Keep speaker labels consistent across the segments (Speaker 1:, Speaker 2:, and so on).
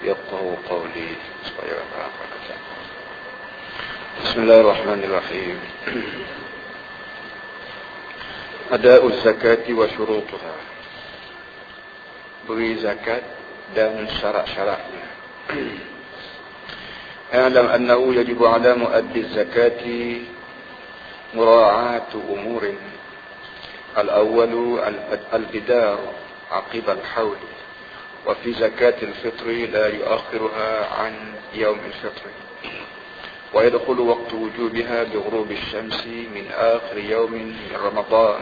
Speaker 1: يفقهوا قولي supaya apa kata. Bismillahirrahmanirrahim. Ada'uz zakati wa syurutuha. Beri zakat dan syarat-syaratnya. I'lam annahu yajibu 'ala mu'addi zakati mura'atu umurin. Al-awwalu al-bidar 'aqiba al-hawl. Wa fi zakati al-fitri la yu'akhiruha 'an yawm al-fitri. ويدخل وقت وجوبها بغروب الشمس من آخر يوم من رمضان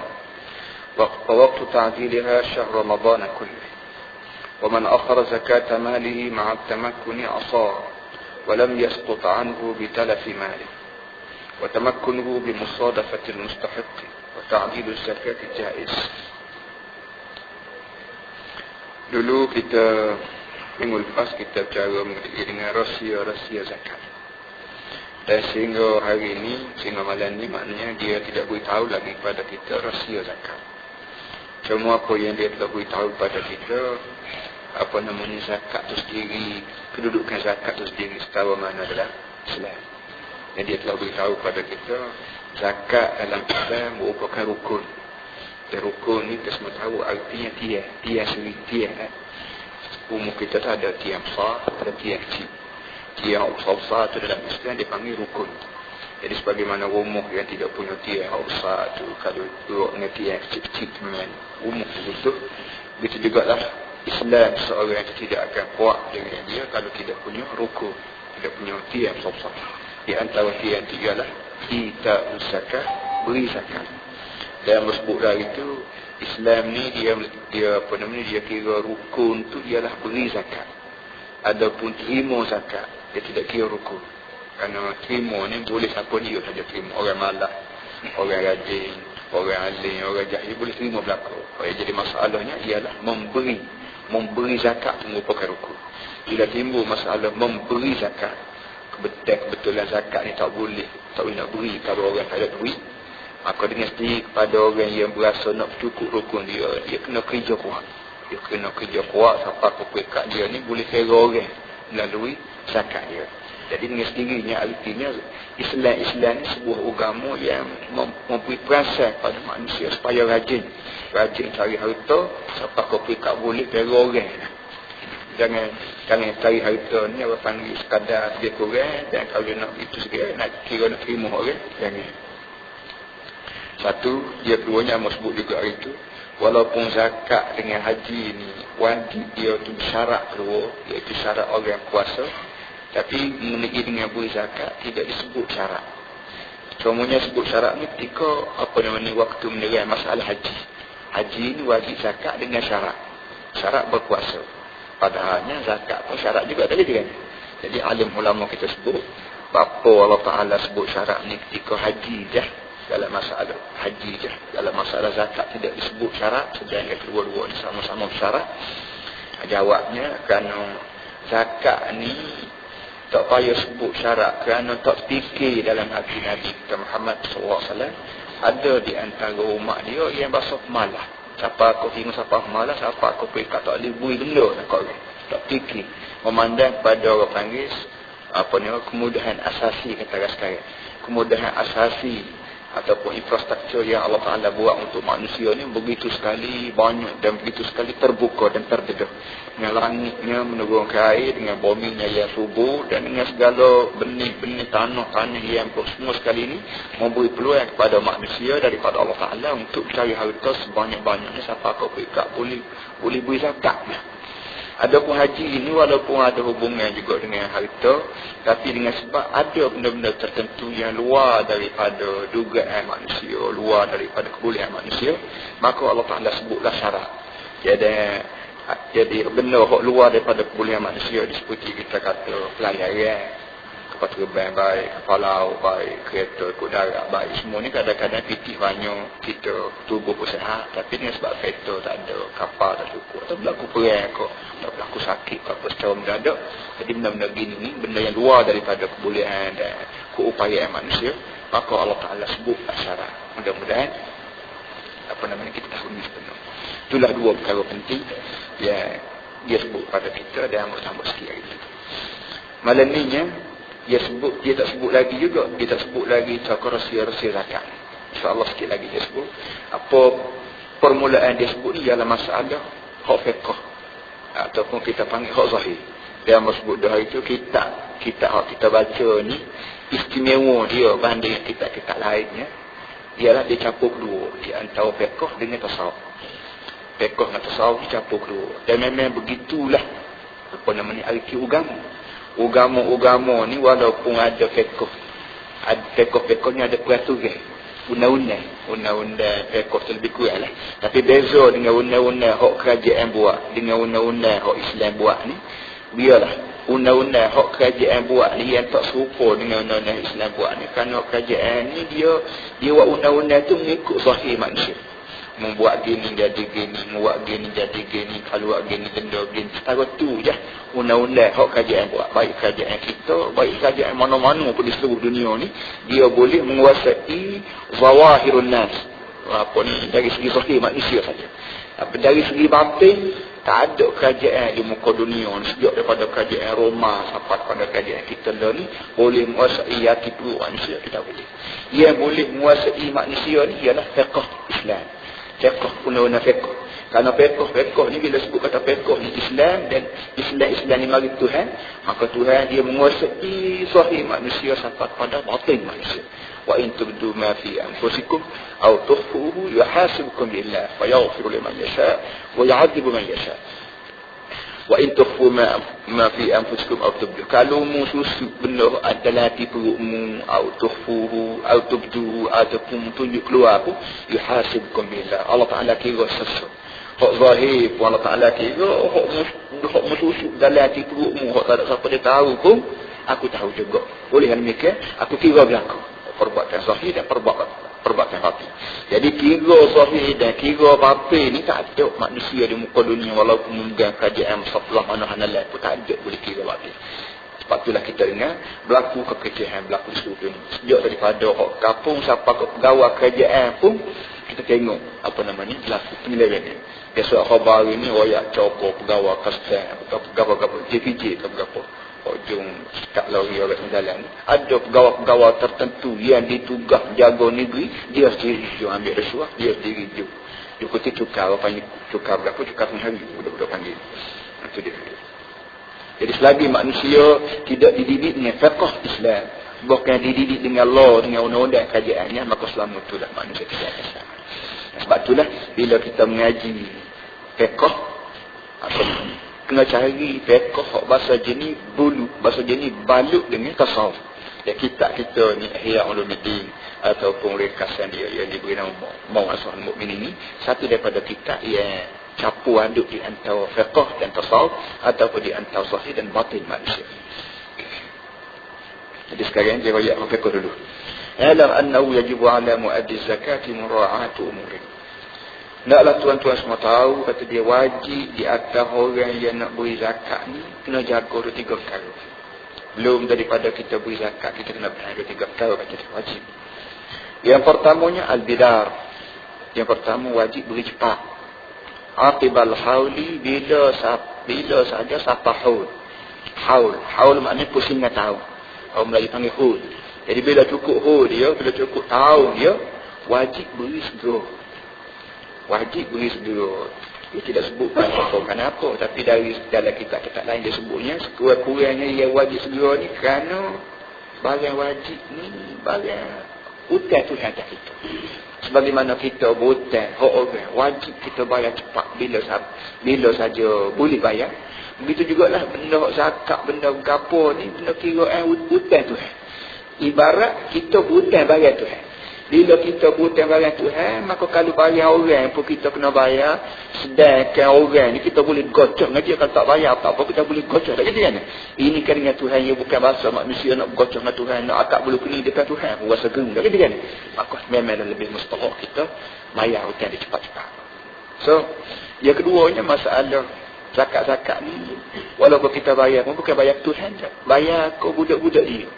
Speaker 1: ووقت تعجيلها شهر رمضان كله ومن أخر زكاة ماله مع التمكن عصاه ولم يسقط عنه بتلف ماله وتمكنه بمصادفة المستحق وتعجيل الزكاة جائز. Dulu kita minggu lepas kita bercara dengan rahsia-rahsia zakat. Dan sehingga hari ini, sehingga malam ni maknanya dia tidak beritahu lagi kepada kita rahsia zakat. Cuma apa yang dia telah beritahu kepada kita, apa namanya zakat tu sendiri, kedudukan zakat tu sendiri secara mana adalah Islam. Dan dia telah beritahu kepada kita, zakat dalam Islam merupakan rukun. Dan rukun ni kita semua tahu artinya tiang sendiri, tiang. Umum kita tu ada tiang besar, ada tiang kecil. Tiang besar itu dalam Islam dipanggil rukun. Jadi sebagaimana rumah yang tidak punya tiang besar itu, kalau duduk dengan tiang kecil-kecil memang rumah begitu. Begitu juga lah Islam, seorang yang tidak akan kuat dengan dia kalau tidak punya rukun, tidak punya tiang besar. Di antara tiang tiga lah kita zakat, beri zakat. Dan bersebut dari itu Islam ni dia apa namanya, dia kira rukun tu ialah beri zakat. Adapun terima zakat, dia tidak kira rukun. Kerana terima ni boleh siapa dia saja terima. Orang malas, orang rajin, orang alim, orang jahil boleh terima belakang. Jadi masalahnya ialah memberi zakat merupakan rukun. Bila timbul masalah memberi zakat, kebetulan zakat ni tak boleh nak beri kalau orang tak ada duit, maka dengan sendiri kepada orang yang berasa nak cukup rukun dia kena kerja kuat. Dia kena kerja kuat sampai kepekat dia ni boleh kira orang melalui zakat dia. Jadi dengan sendirinya artinya Islam ni sebuah agama yang memberi perasan pada manusia supaya rajin cari harta sampai kepekat boleh kira orang. Jangan cari harta ni apa panggil sekadar dia kurang, dan kalau nak itu segera nak kira nak terima orang, jangan. Satu, dia keduanya sebut juga itu, walaupun zakat dengan haji ni wajib dia tu syarat kedua, iaitu syarat orang puasa, tapi mengenai dengan beri zakat tidak disebut syarat. Semuanya sebut syarat ni ketika apa namanya waktu menerai masalah haji. Haji ni wajib zakat dengan syarat berpuasa. Padahalnya zakat pun syarat juga tadi kan. Jadi alim ulama kita sebut apa Allah Taala sebut syarat ni ketika haji je. Dalam masalah haji je, dalam masalah zakat tidak disebut syarat, sedangkan kedua-dua ni sama-sama syarat. Jawabnya kerana zakat ni tak payah sebut syarat, kerana tak fikir dalam hati Nabi kita Muhammad SAW ada di antara umat dia yang berasa malas. Siapa aku tengok siapa malas, siapa aku pergi tak boleh beri benda nak orang. Tak fikir, memandang pada orang panggil apa ni, kemudahan asasi kata sekarang. Kemudahan asasi ataupun infrastruktur yang Allah Ta'ala buat untuk manusia ni begitu sekali banyak dan begitu sekali terbuka dan terdedah. Dengan langitnya menurunkan air, dengan buminya yang subur, dan dengan segala benih-benih tanah yang semua sekali ini memberi peluang kepada manusia daripada Allah Ta'ala untuk cari harta sebanyak-banyaknya sampai kau pekat boleh beri zakat. Adapun haji ini walaupun ada hubungan juga dengan harta, tapi dengan sebab ada benda-benda tertentu yang luar daripada dugaan manusia, luar daripada kebolehan manusia, maka Allah Ta'ala sebutlah syarat. Jadi benda yang luar daripada kebolehan manusia seperti kita kata pelayaran, kapal terbang baik, kapal laut baik, kereta ikut darat baik, semua ni kadang-kadang fikir banyak, kita tubuh pun sihat, tapi dengan sebab kereta tak ada, kapal tak cukup, atau berlaku perang kok, atau berlaku sakit apa secara mendadak. Jadi benda-benda gini ni, benda yang luar daripada kebolehan dan keupayaan manusia, maka Allah Ta'ala sebut syarat. Mudah-mudahan kita tahu ni sepenuh. Itulah dua perkara penting yang dia sebut pada kita dan sambut sikit hari itu. Malam ni dia tak sebut lagi juga, dia tak sebut lagi tentang rahsia-rahsia zakat. InsyaAllah sikit lagi dia sebut. Apa permulaan dia sebut ni ialah masalah hak fiqh ataupun kita panggil hak zahir. Dia sebut dah itu kitab hak kita baca ni istimewa dia banding kitab-kitab lainnya ialah dia campur dua, dia antara fiqh dengan tasawuf. Fiqh dengan tasawuf campur dua. Dan memang begitulah apa namanya arti agama ni walaupun ada fiqh, ada fiqh-fiqhnya ada peraturan undang-undang fiqh tu lebih kurang lah. Tapi beza dengan undang-undang hak kerajaan buat dengan undang-undang hak Islam buat ni, biarlah undang-undang hak kerajaan buat ni yang tak serupa dengan undang-undang Islam buat ni. Kerana kerajaan ni dia buat undang-undang tu mengikut zahir manusia. Membuat gini jadi gini, membuat gini jadi gini, kalau buat gini denda gini. Setara tu je undang-undang hak kerajaan buat. Baik kerajaan kita, baik kerajaan mana-mana pun di seluruh dunia ni, dia boleh menguasai zawahirun nas. Apa ni, dari segi zahir manusia saja. Tapi dari segi batin, tak ada kerajaan di muka dunia ni, sejak daripada kerajaan Roma sampai pada kerajaan kita ni boleh menguasai hati perut manusia. Kita boleh. Yang boleh menguasai manusia ni ialah fiqh Islam. Fiqh, undang-undang fiqh. Kerana fiqh ni bila sebut kata fiqh ni Islam, dan Islam ni mari Tuhan, maka Tuhan dia menguasai zahir manusia sampai pada batin manusia. Wa in tubdu ma fi anfusikum aw tukhfuhu yuhasibukum billah fa yaghfiru liman yasha wa yu'adhibu man yasha. Wa in tukhfu ma fi anfusikum aw tubdu, kalau mu susu benda adalah hati perutmu, aw tukhfuhu aw tubdu, ataupun tunjuk keluar pun, yuhasibukum billah, Allah Taala kira sesuatu hak zahir pun Allah Taala kira, hak musuh dalam hati perutmu, hak tak ada siapa dia tahu pun aku tahu juga. Oleh demikian aku kira berlaku perbuatan zahir dan perbuatan batin. Jadi kira zahir dan kira batin ni tak ada manusia di muka dunia walaupun memegang kerajaan sebelah mana-mana lain pun tak ada boleh kira batin. Sebab itulah kita dengar berlaku kekecihan, berlaku seluruh dunia. Sejak daripada orang kampung sampai ke pegawai kerajaan pun kita tengok apa namanya berlaku penyelewengan. Biasa khabar ini royak copor pegawai kastan, pegawai JPJ ke berapa ujung kat lori orang jalan. Ada pegawai-pegawai tertentu yang ditugas jaga negeri, dia sendiri dia ambil rasuah, dia sendiri dia ikuti cukar, panggil cukar berapa, cukar sehari budak-budak panggil. Itu dia. Jadi selagi manusia tidak dididik dengan fiqh Islam, bukan dididik dengan law, dengan undang-undang kerajaannya, maka selama itulah manusia tidak akan selamat. Sebab itulah bila kita mengaji fiqh, kena cari fiqh bahasa jenis bulu, bahasa jenis balut dengan tasawuf. Ya kitab kita ni Ihya Ulumuddin ataupun ringkasan dia yang diberi nama Mawasahul Mukminin ini, satu daripada kitab yang campur aduk di antara fiqh dan tasawuf ataupun di antara zahir dan batin manusia. Jadi sekarang dia royak fiqh dulu. Alam annahu yajibu ala muaddi zakati mura'atu umuri. Naklah tuan-tuan semua tahu, kata dia wajib di atas orang yang nak beri zakat ni kena jaga 2-3 perkara. Belum daripada kita beri zakat, kita kena benar 2-3 perkara, kata dia wajib. Yang pertamanya al-bidar. Yang pertama wajib beri cepat. Aqibal hauli, bila saja sampai haul. Haul maknanya pusingan tahun. Orang Melayu panggil haul. Jadi bila cukup haul dia, bila cukup tahun dia, wajib beri segera. Wajib beri segera. Dia tidak sebutkan apa, tapi dari dalam kitab-kitab lain dia sebutnya sekurang-kurangnya yang wajib segera ni kerana barang wajib ni barang hutang Tuhan atas kita. Sebagaimana kita berhutang hak orang, wajib kita bayar cepat bila saja boleh bayar. Begitu jugalah benda zakat, benda gapo ni, benda kiraan hutang Tuhan. Ibarat kita berhutang bayar Tuhan. Bila kita berhutang barang Tuhan, maka kalau bayar orang pun kita kena bayar. Sedangkan orang ni kita boleh gocok dengan dia. Kalau tak bayar apa-apa, kita boleh gocok. Tak kata kan? Ini kan dengan Tuhan, ia bukan bahasa manusia nak gocok dengan Tuhan, nak akak bulu kuning depan Tuhan, rasa geng. Tak kata kan? Maka memanglah lebih mustahak kita bayar hutang dia cepat-cepat. So, yang keduanya masalah zakat-zakat ni, walaupun kita bayar pun bukan bayar Tuhan je. Bayar ke budak-budak dia.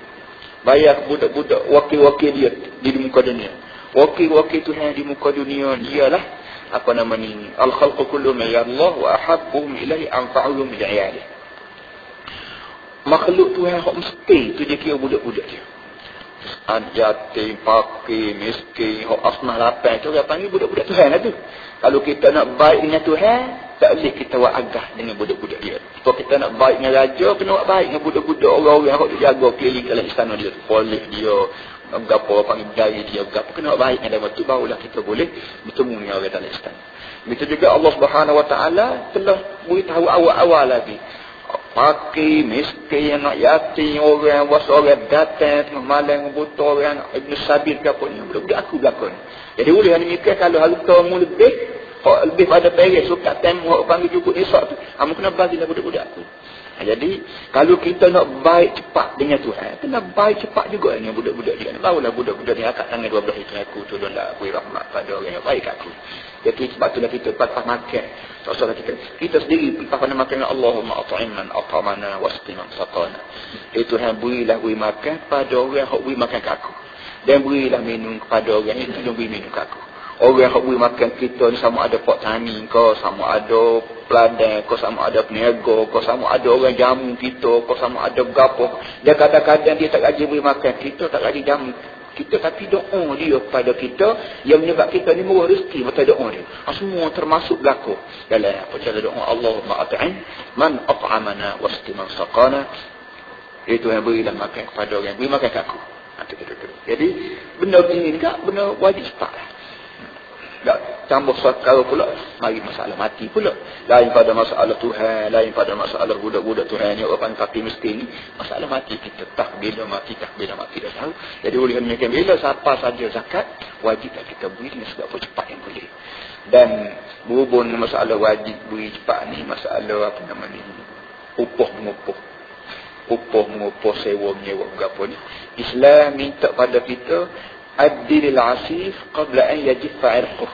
Speaker 1: Bayar budak-budak wakil-wakil dia di muka dunia. Wakil-wakil Tuhan di muka dunia ialah
Speaker 2: apa nama ni, al-khalqu kulluhum ya Allah wa ahabbuhum ilaihi anfa'uhum li'iyalihi. Makhluk Tuhan hak mesti tu dia kira budak-budak dia. Yatim, fakir, miskin, hak asmah lapan tu dia panggil budak-budak Tuhan lah tu. Kalau kita nak baik dengan Tuhan, tak boleh kita buat agah dengan budak-budak dia. Kalau kita nak baik dengan raja, kena buat baik dengan budak-budak orang-orang yang dia jaga keliling dalam istana dia, polis dia, berapa panggil jari dia, berapa kena buat baik dengan dia. Tu barulah kita boleh bertemu dengan orang dalam istana. Begitu juga Allah Subhanahu Wa Taala telah beritahu awal-awal lagi. Fakir, miskin, anak yatim, orang was orang datang tengah malam buta, orang Ibn Sabil ke apa ni, budak-budak aku belakang. Jadi boleh ni mikir kalau hartamu lebih pada peris suka temu orang panggil jubut esok tu, kamu kena bagilah budak-budak aku. Jadi kalau kita nak baik cepat dengan Tuhan, kena baik cepat juga dengan budak-budak dia. Barulah budak-budak dia angkat tangan 12 itu aku tolonglah beri rahmat pada orang yang baik aku. Jadi sebab itulah kita lepas makan. Soal kita sendiri lepas makan Allahumma at'imman at'amana wasqiman saqana. Tuhan berilah beri makan pada orang yang beri makan ke aku. Dan berilah minum kepada orang yang tidak beri minum ke aku. Orang yang beri makan kita ni sama ada pak tani kau, sama ada peladang kau, sama ada peniaga kau, sama ada orang jamu kita kau, sama ada berapa. Dia kadang-kadang dia tak gaji beri makan kita, tak gaji jamu kita, tapi doa dia kepada kita yang menyebab kita ni murah rezeki mata doa dia. Semua termasuk berlaku dalam apa cara doa Allahumma at'im man at'amana wasqiman saqana. Itu yang berilah makan kepada orang yang beri makan ke aku. Jadi benda begini enggak benda wajib cepat. Tak campur kalau pula mari masalah mati pula. Lain pada masalah Tuhan, lain pada masalah budak-budak Tuhan ni orang fakir miskin ni. Masalah mati kita tak bila mati dah tahu. Jadi oleh kerana bila siapa saja zakat wajiblah kita beri dengan segala cepat yang boleh. Dan berhubung masalah wajib beri cepat ni masalah apa nama ni, upah mengupuh sewa menyewa berapa ni. Islam minta pada kita Ad-dilil asif qabla an yajiffa irquh.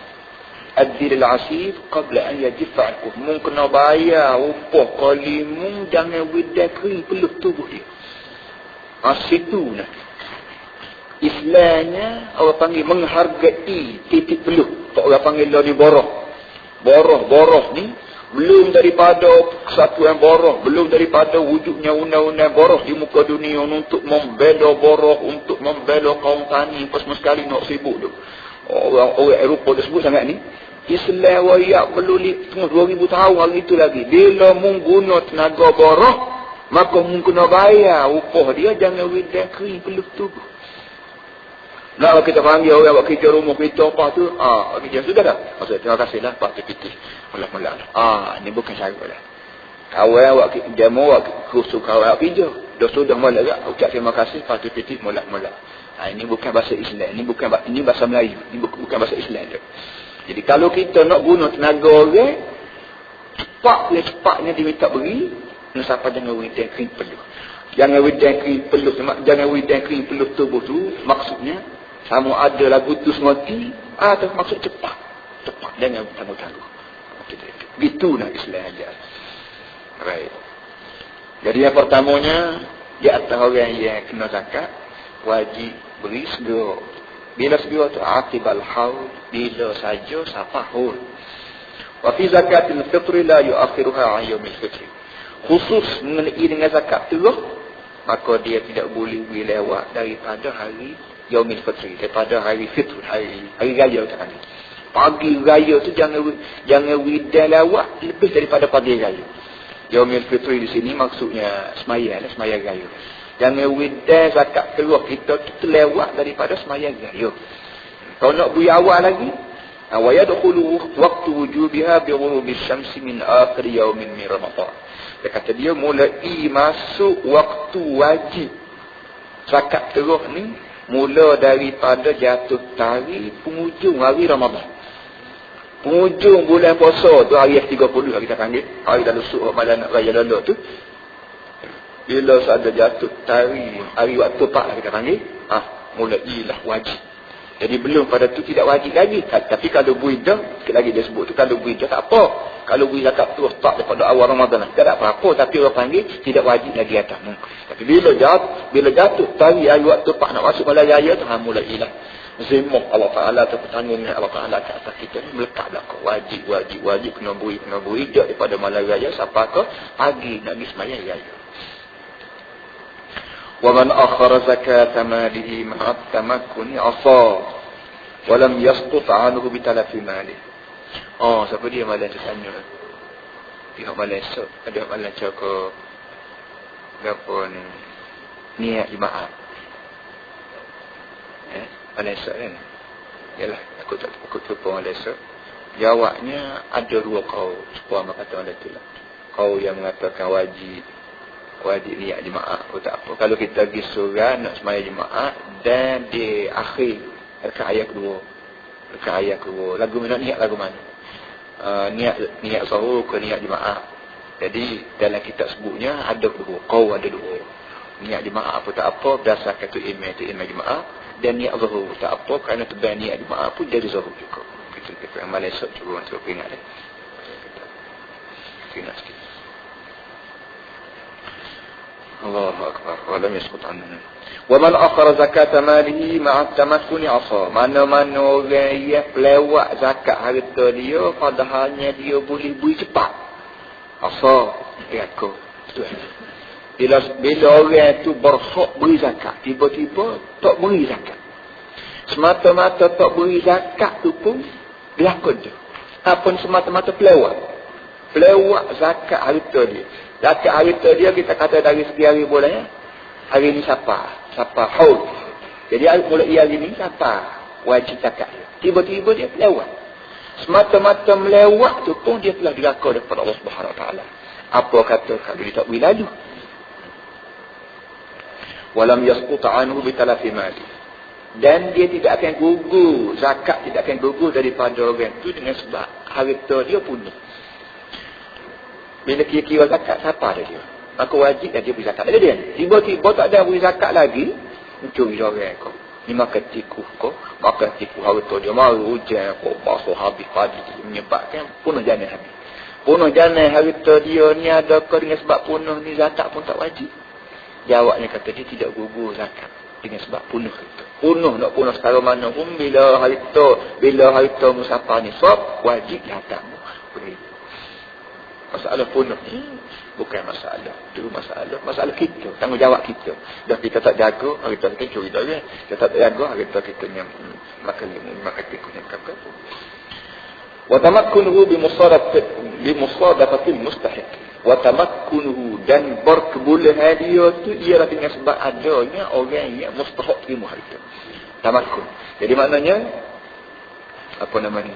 Speaker 2: Ad-dilil asif qabla an yajiffa irquh. Mung kena bayar upah kalimu jangan widah kering peluk tubuh dia. Situ nak. Islamnya orang panggil menghargai titik peluk. Tak orang panggil lah ni boroh. Boroh ni belum daripada kesatuan boroh, belum daripada wujudnya undang-undang boroh di muka dunia untuk membela boroh, untuk membela kaum tani, pas sekali nak sibuk tu. Orang Eropah dah sebut sangat ni. Islam wayak perlu 2000 tahun hari itu lagi. Bila mengguna tenaga boroh, maka kena bayar upah dia, jangan widah kering peluk tubuh. Nak kita panggil orang buat kerja rumah kita apa tu? Kerja sudah dah. Maksud terima kasihlah Pak Tipiti. Mula-mula lah. Ni bukan cara lah. Kawan buat demo buat kursus kawan kerja. Dah sudah mula tak? Ucap terima kasih Pak Tipiti mula-mula. Ini bukan bahasa Islam. Ini bahasa Melayu. Ini bukan bahasa Islam tu. Jadi kalau kita nak guna tenaga orang, cepatnya diminta beri, siapa jangan widah kering peluk. Jangan widah kering peluk tubuh tu maksudnya sama ada lagu tu mati atau maksud cepat dengan tangguh-tangguh. Begitu nak Islam ajar. Right. Jadi yang pertamanya di atas orang yang kena zakat wajib beri segera. Bila segera tu aqibal haul, bila saja siapa haul. Wa fi zakatil fitri la yu'akhiruha 'an yaumil fitri. Khusus mengenai dengan zakat terus, maka dia tidak boleh lewat daripada hari Yaumil Fitri, daripada hari Fitr, hari raya kan. Pagi raya tu jangan widah lewat lebih daripada pagi raya. Yaumil Fitri di sini maksudnya sembahyang raya. Jangan widah zakat keluar kita lewat daripada sembahyang raya. Kalau nak beri awal lagi, wa yadkhulu waqtu wujubiha bi ghurubi syamsi min akhir yaumin min Ramadan. Dia kata dia mulai masuk waktu wajib zakat terus ni mula daripada jatuh tari penghujung hari Ramadan. Penghujung bulan puasa tu hari 30 lah kita panggil. Hari dah lusuk malam nak raya lalu tu. Bila ada jatuh tari hari waktu 4 lah kita panggil. Mulailah wajib. Jadi belum pada tu tidak wajib lagi. Tapi kalau buidah, sikit lagi dia sebut tu, kalau buidah tak apa. Kalau buidah zakat terus tak daripada awal Ramadan tak ada apa-apa. Tapi orang panggil tidak wajib lagi atasmu. Tapi bila jatuh tari hari waktu 4 nak masuk malam raya tu, mulailah zimmah Allah Ta'ala atau pertanggungan Allah Ta'ala ke atas kita ni melekat dah kau. Wajib kena beri daripada malam raya sampai ke pagi nak pergi sembahyang raya. Wa man akhara zakata malihi ma'at tamakkuni asa wa lam yasqut 'anhu bi talafi malihi. Siapa dia malam tu tanya. Pihak Malaysia ada Malaysia ke berapa ni niat jemaah. Malaysia kan. Yalah aku terlupa Malaysia. Jawabnya ada dua kaum. Sepuan kata orang tu lah. Kaum yang mengatakan wajib niat jemaah atau tak apa. Kalau kita pergi surau nak sembahyang jemaah dan di akhir dekat ayat kedua. Lagu mana niat lagu mana? Niat sahur ke niat jemaah. Jadi dalam kitab sebutnya ada dua. Kau ada dua. Niat jemaah apa tak apa berdasarkan tu imam jemaah dan niat zuhur tak apa kerana tebal niat jemaah pun jadi zuhur juga. Kita Malaysia cuba untuk ingat ni. Ingat sikit. Allahu akbar. Wa lam yasqut anhu. Wa man akhara zakata malihi ma'a tamakkuni 'asa. Mana-mana orang yang pelewat zakat harta dia padahalnya dia boleh beri cepat. Asa aku. Bila orang tu berhak beri zakat, tiba-tiba tak beri zakat. Semata-mata tak beri zakat tu pun berlaku je. Apa semata-mata pelewat zakat harta dia. Zakat harta dia kita kata dari segi hari bulan ya. Hari ni siapa haul. Jadi mulai hari ni siapa wajib zakat dia. Tiba-tiba dia melewat. Semata-mata melewat tu pun dia telah dilakar daripada Allah Subhanahu Wa Taala. Apa kata kalau dia tak boleh lalu. Walam yasqut anhu bi talafi mali. Dan dia tidak akan gugur, zakat tidak akan gugur daripada orang tu dengan sebab harta dia punya. Bila kira-kira zakat, siapa ada dia? Maka wajib dia beri zakat. Ada dia. Tiba-tiba tak ada beri zakat lagi, mencuri orang kau. Ni makan tikus kau. Makan tikus harta dia. Maru hujan kau. Basuh habis padi. Menyebabkan punuh jana habis. Punuh jana harta dia ni ada kau dengan sebab punuh ni zakat pun tak wajib. Jawabnya kata dia tidak gugur zakat. Dengan sebab punuh itu. Punuh nak punuh sekarang mana pun. Bila harta musafah ni sop, wajib zakat. Masalah punuh ni bukan masalah. Itu masalah kita. Tanggungjawab kita. Dan kita tak jaga, harta kita curi dah kan. Kita tak jaga, harta kita yang makan tikus yang kakak. Wa tamakkunuhu bi musadafatil mustahiq. Wa tamakkunuhu dan berkebolehan dia tu ialah dengan sebab adanya orang yang mustahak terima harta. Tamakkun. Jadi maknanya apa namanya?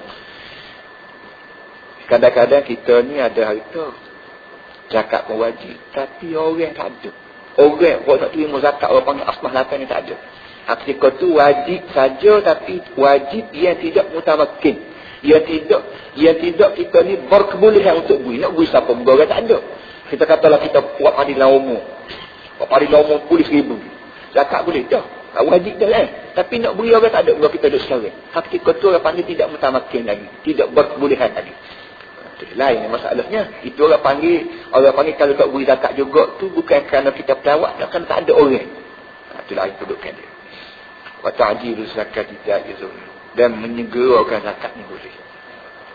Speaker 2: Kadang-kadang kita ni ada harta zakat pun wajib, tapi orang tak ada. Orang tak terima zakat, orang panggil asmah 8 ni tak ada. Ketika tu wajib saja, tapi wajib yang tidak mutamakkin. Yang tidak kita ni berkebolehan untuk beri. Nak beri siapa pun orang tak ada. Kita katalah kita buat padilan umum. Buat padilan umum pulih 1,000. Zakat boleh dah. Tak wajib dah kan. Tapi nak beri orang tak ada. Orang kita duduk sekarang. Ketika tu orang panggil tidak mutamakkin lagi. Tidak berkebolehan lagi. Lain masalahnya. Itu orang panggil kalau tak beri zakat juga tu bukan kerana kita pelawak, kerana tak ada orang. Itu lain kedudukan dia. Wa ta'jilu zakat jaizun. Dan menyegerakan zakat ni boleh.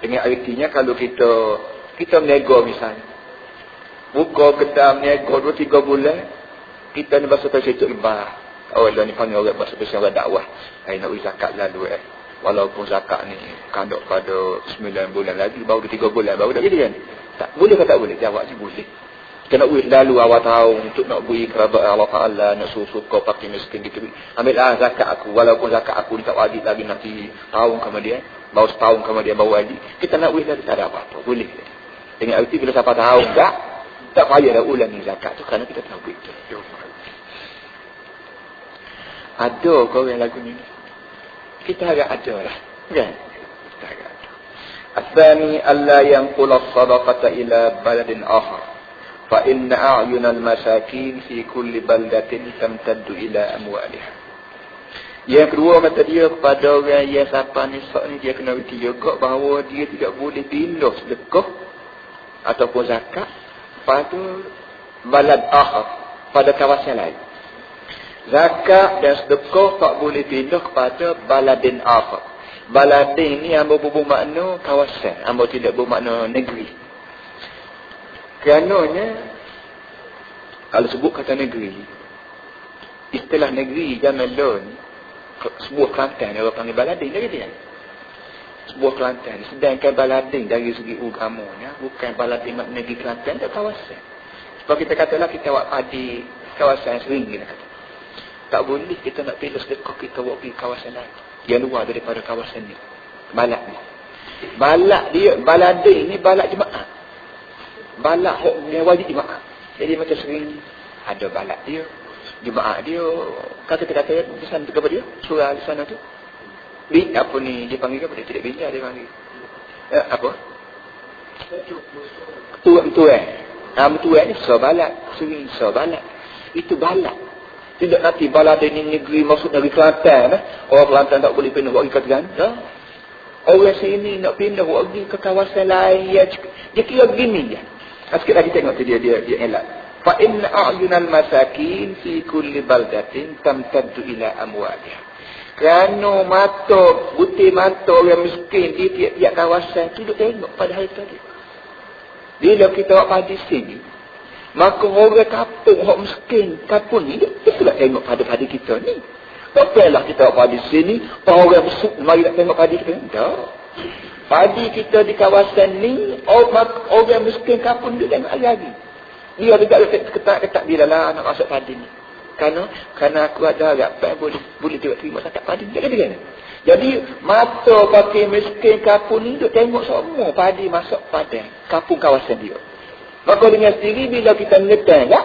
Speaker 2: Dengan artinya kalau kita menego misalnya. Buka kedai menego 2-3 bulan, kita ni bahasa tersituk lebah. Lah ni panggil orang bahasa tersituk orang dakwah. Nak beri zakat lalu Walaupun zakat ni kanduk pada 9 bulan lagi, baru 3 bulan, baru dah jadi kan? Tak boleh ke tak boleh? Jawabnya boleh. Kita nak beri lalu awal tahun untuk nak beri kerabat Allah Ta'ala, nak suruh-suruh pakai miskin gitu. Ambillah zakat aku, walaupun zakat aku ni tak wajib lagi nanti tahun kemudian, baru setahun kemudian baru wajib. Kita nak beri lalu, tak ada apa-apa, boleh. Dengan arti bila sampai tahun tak payah dah ulang ni zakat tu, kerana kita tahu itu. Ada kau yang lagu ni? Kita agak ada lah. Kan? Kita agak ada. Athani alla yanqul as-sadaqata ila baladin akhar. Fa inna a'yunal masakin fi kulli baldatin tamtaddu ila amwaliha. Yang kedua kata dia kepada orang yang siapa nisab ni dia kena reti juga bahawa dia tidak boleh pindah sedekah ataupun zakat pada balad akhar, pada kawasan lain. Zakat dan sedekah tak boleh pindah kepada baladin akhar. Baladin ni ambo bermakna kawasan, ambo tidak bermakna negeri. Kerananya kalau sebut kata negeri, istilah negeri zaman dulu ni, sebuah Kelantan orang panggil baladin dari dia. Sebuah Kelantan. Sedangkan baladin dari segi agamanya bukan baladin makna negeri Kelantan, tak kawasan. Sebab kita katalah kita buat padi kawasan sering kita kata. Tak boleh kita nak pilih sedekah kita buat pergi kawasan lain yang luar daripada kawasan ni. Balak ni. Balak dia, baladin ni balak jemaah. Balak yang wajib jemaah. Jadi macam sering ada balak dia, jemaah dia, kata-kata pesan tu kepada dia, surah di sana tu. Apa ni, dia panggil apa? Dia tidak binjar, dia panggil. Apa? Ketua. Ketua ni sebalak, sering sebalak. Itu balak. Tidak nanti balak ni negeri, maksud negeri Kelantan. Orang Kelantan tak boleh pindah, buat pergi ke Terengganu. Orang sini nak pindah, buat pergi ke kawasan lain. Dia kira begini je. Sikit lagi tengok tu dia elak. Fa inna a'yunal masakin fi kulli baldatin tamtaddu ila amwaliha. Kerana mata, butir mata orang miskin di tiap-tiap kawasan tu duk tengok pada hari tadi. Bila kita buat padi sini, maka orang kampung, orang miskin kampung ni, dia nak tengok pada padi kita ni. Tak payahlah kita buat padi sini, orang miskin mari nak tengok padi kita ni. Tak. Padi kita di kawasan ni, orang miskin kampung dia tengok lagi. Dia tidak ketak-ketak dia lah nak masuk padi ni. Kerana aku ada harapan boleh terima zakat padi. Jadi mata pakai miskin kampung ni duk tengok semua padi masuk pada kampung kawasan dia. Maka dengan sendiri bila kita mengetang ya,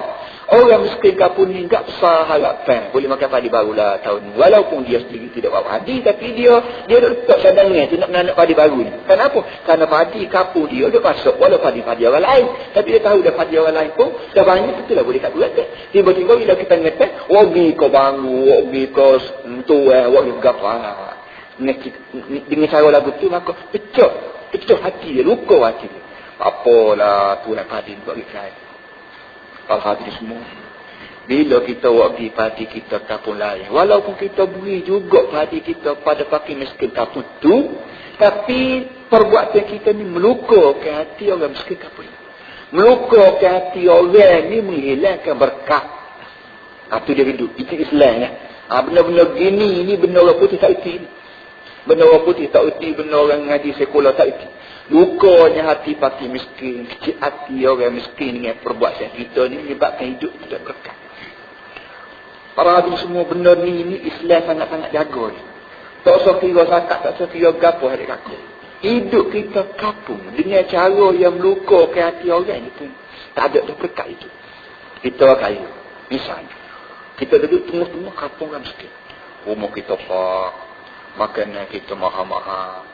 Speaker 2: orang miskin kampung ni tak besar harapan boleh makan padi barulah tahun ni. Walaupun dia sendiri tidak buat padi, tapi dia letak cadangan tu nak menanam padi baru ni. Kenapa? Kerana padi kampung dia duk masuk walau padi orang lain. Tapi dia tahu dah padi orang lain pun dah banyak, betul lah boleh kat buat. Tiba-tiba bila kita mengetang, wagi ke bangu, wagi ke tuan, wagi ke apa. Dengan cara lagu tu maka pecah hati dia, luka hati dia. Apalah tuan padi buat kita. Alhamdulillah semua. Bila kita pergi padi kita kampung lain, walaupun kita beri juga padi kita pada fakir miskin kampung tu, tapi perbuatan kita ni meluka ke hati orang miskin kampung ni. Meluka ke hati orang ni, menghilangkan berkat. Itu dia hidup. Itu Islam ya. Benda-benda gini ni benda orang putih tak erti. Benda orang putih tak erti, benda orang ngaji sekular tak erti. Lukanya hati fakir miskin, kecil hati orang miskin dengan perbuatan kita ni menyebabkan hidup tidak berkat. Para hadirin semua, benda ni Islam sangat-sangat jaga ni. Tak usah kira zakat, tak usah kira gapo hari kakak. Hidup kita kampung dengan cara yang meluka ke hati orang itu, tak ada berkat itu. Kita kaya, misalnya kita duduk tengah-tengah kampung orang miskin. Rumah kita pak, makanan kita mahal-mahal,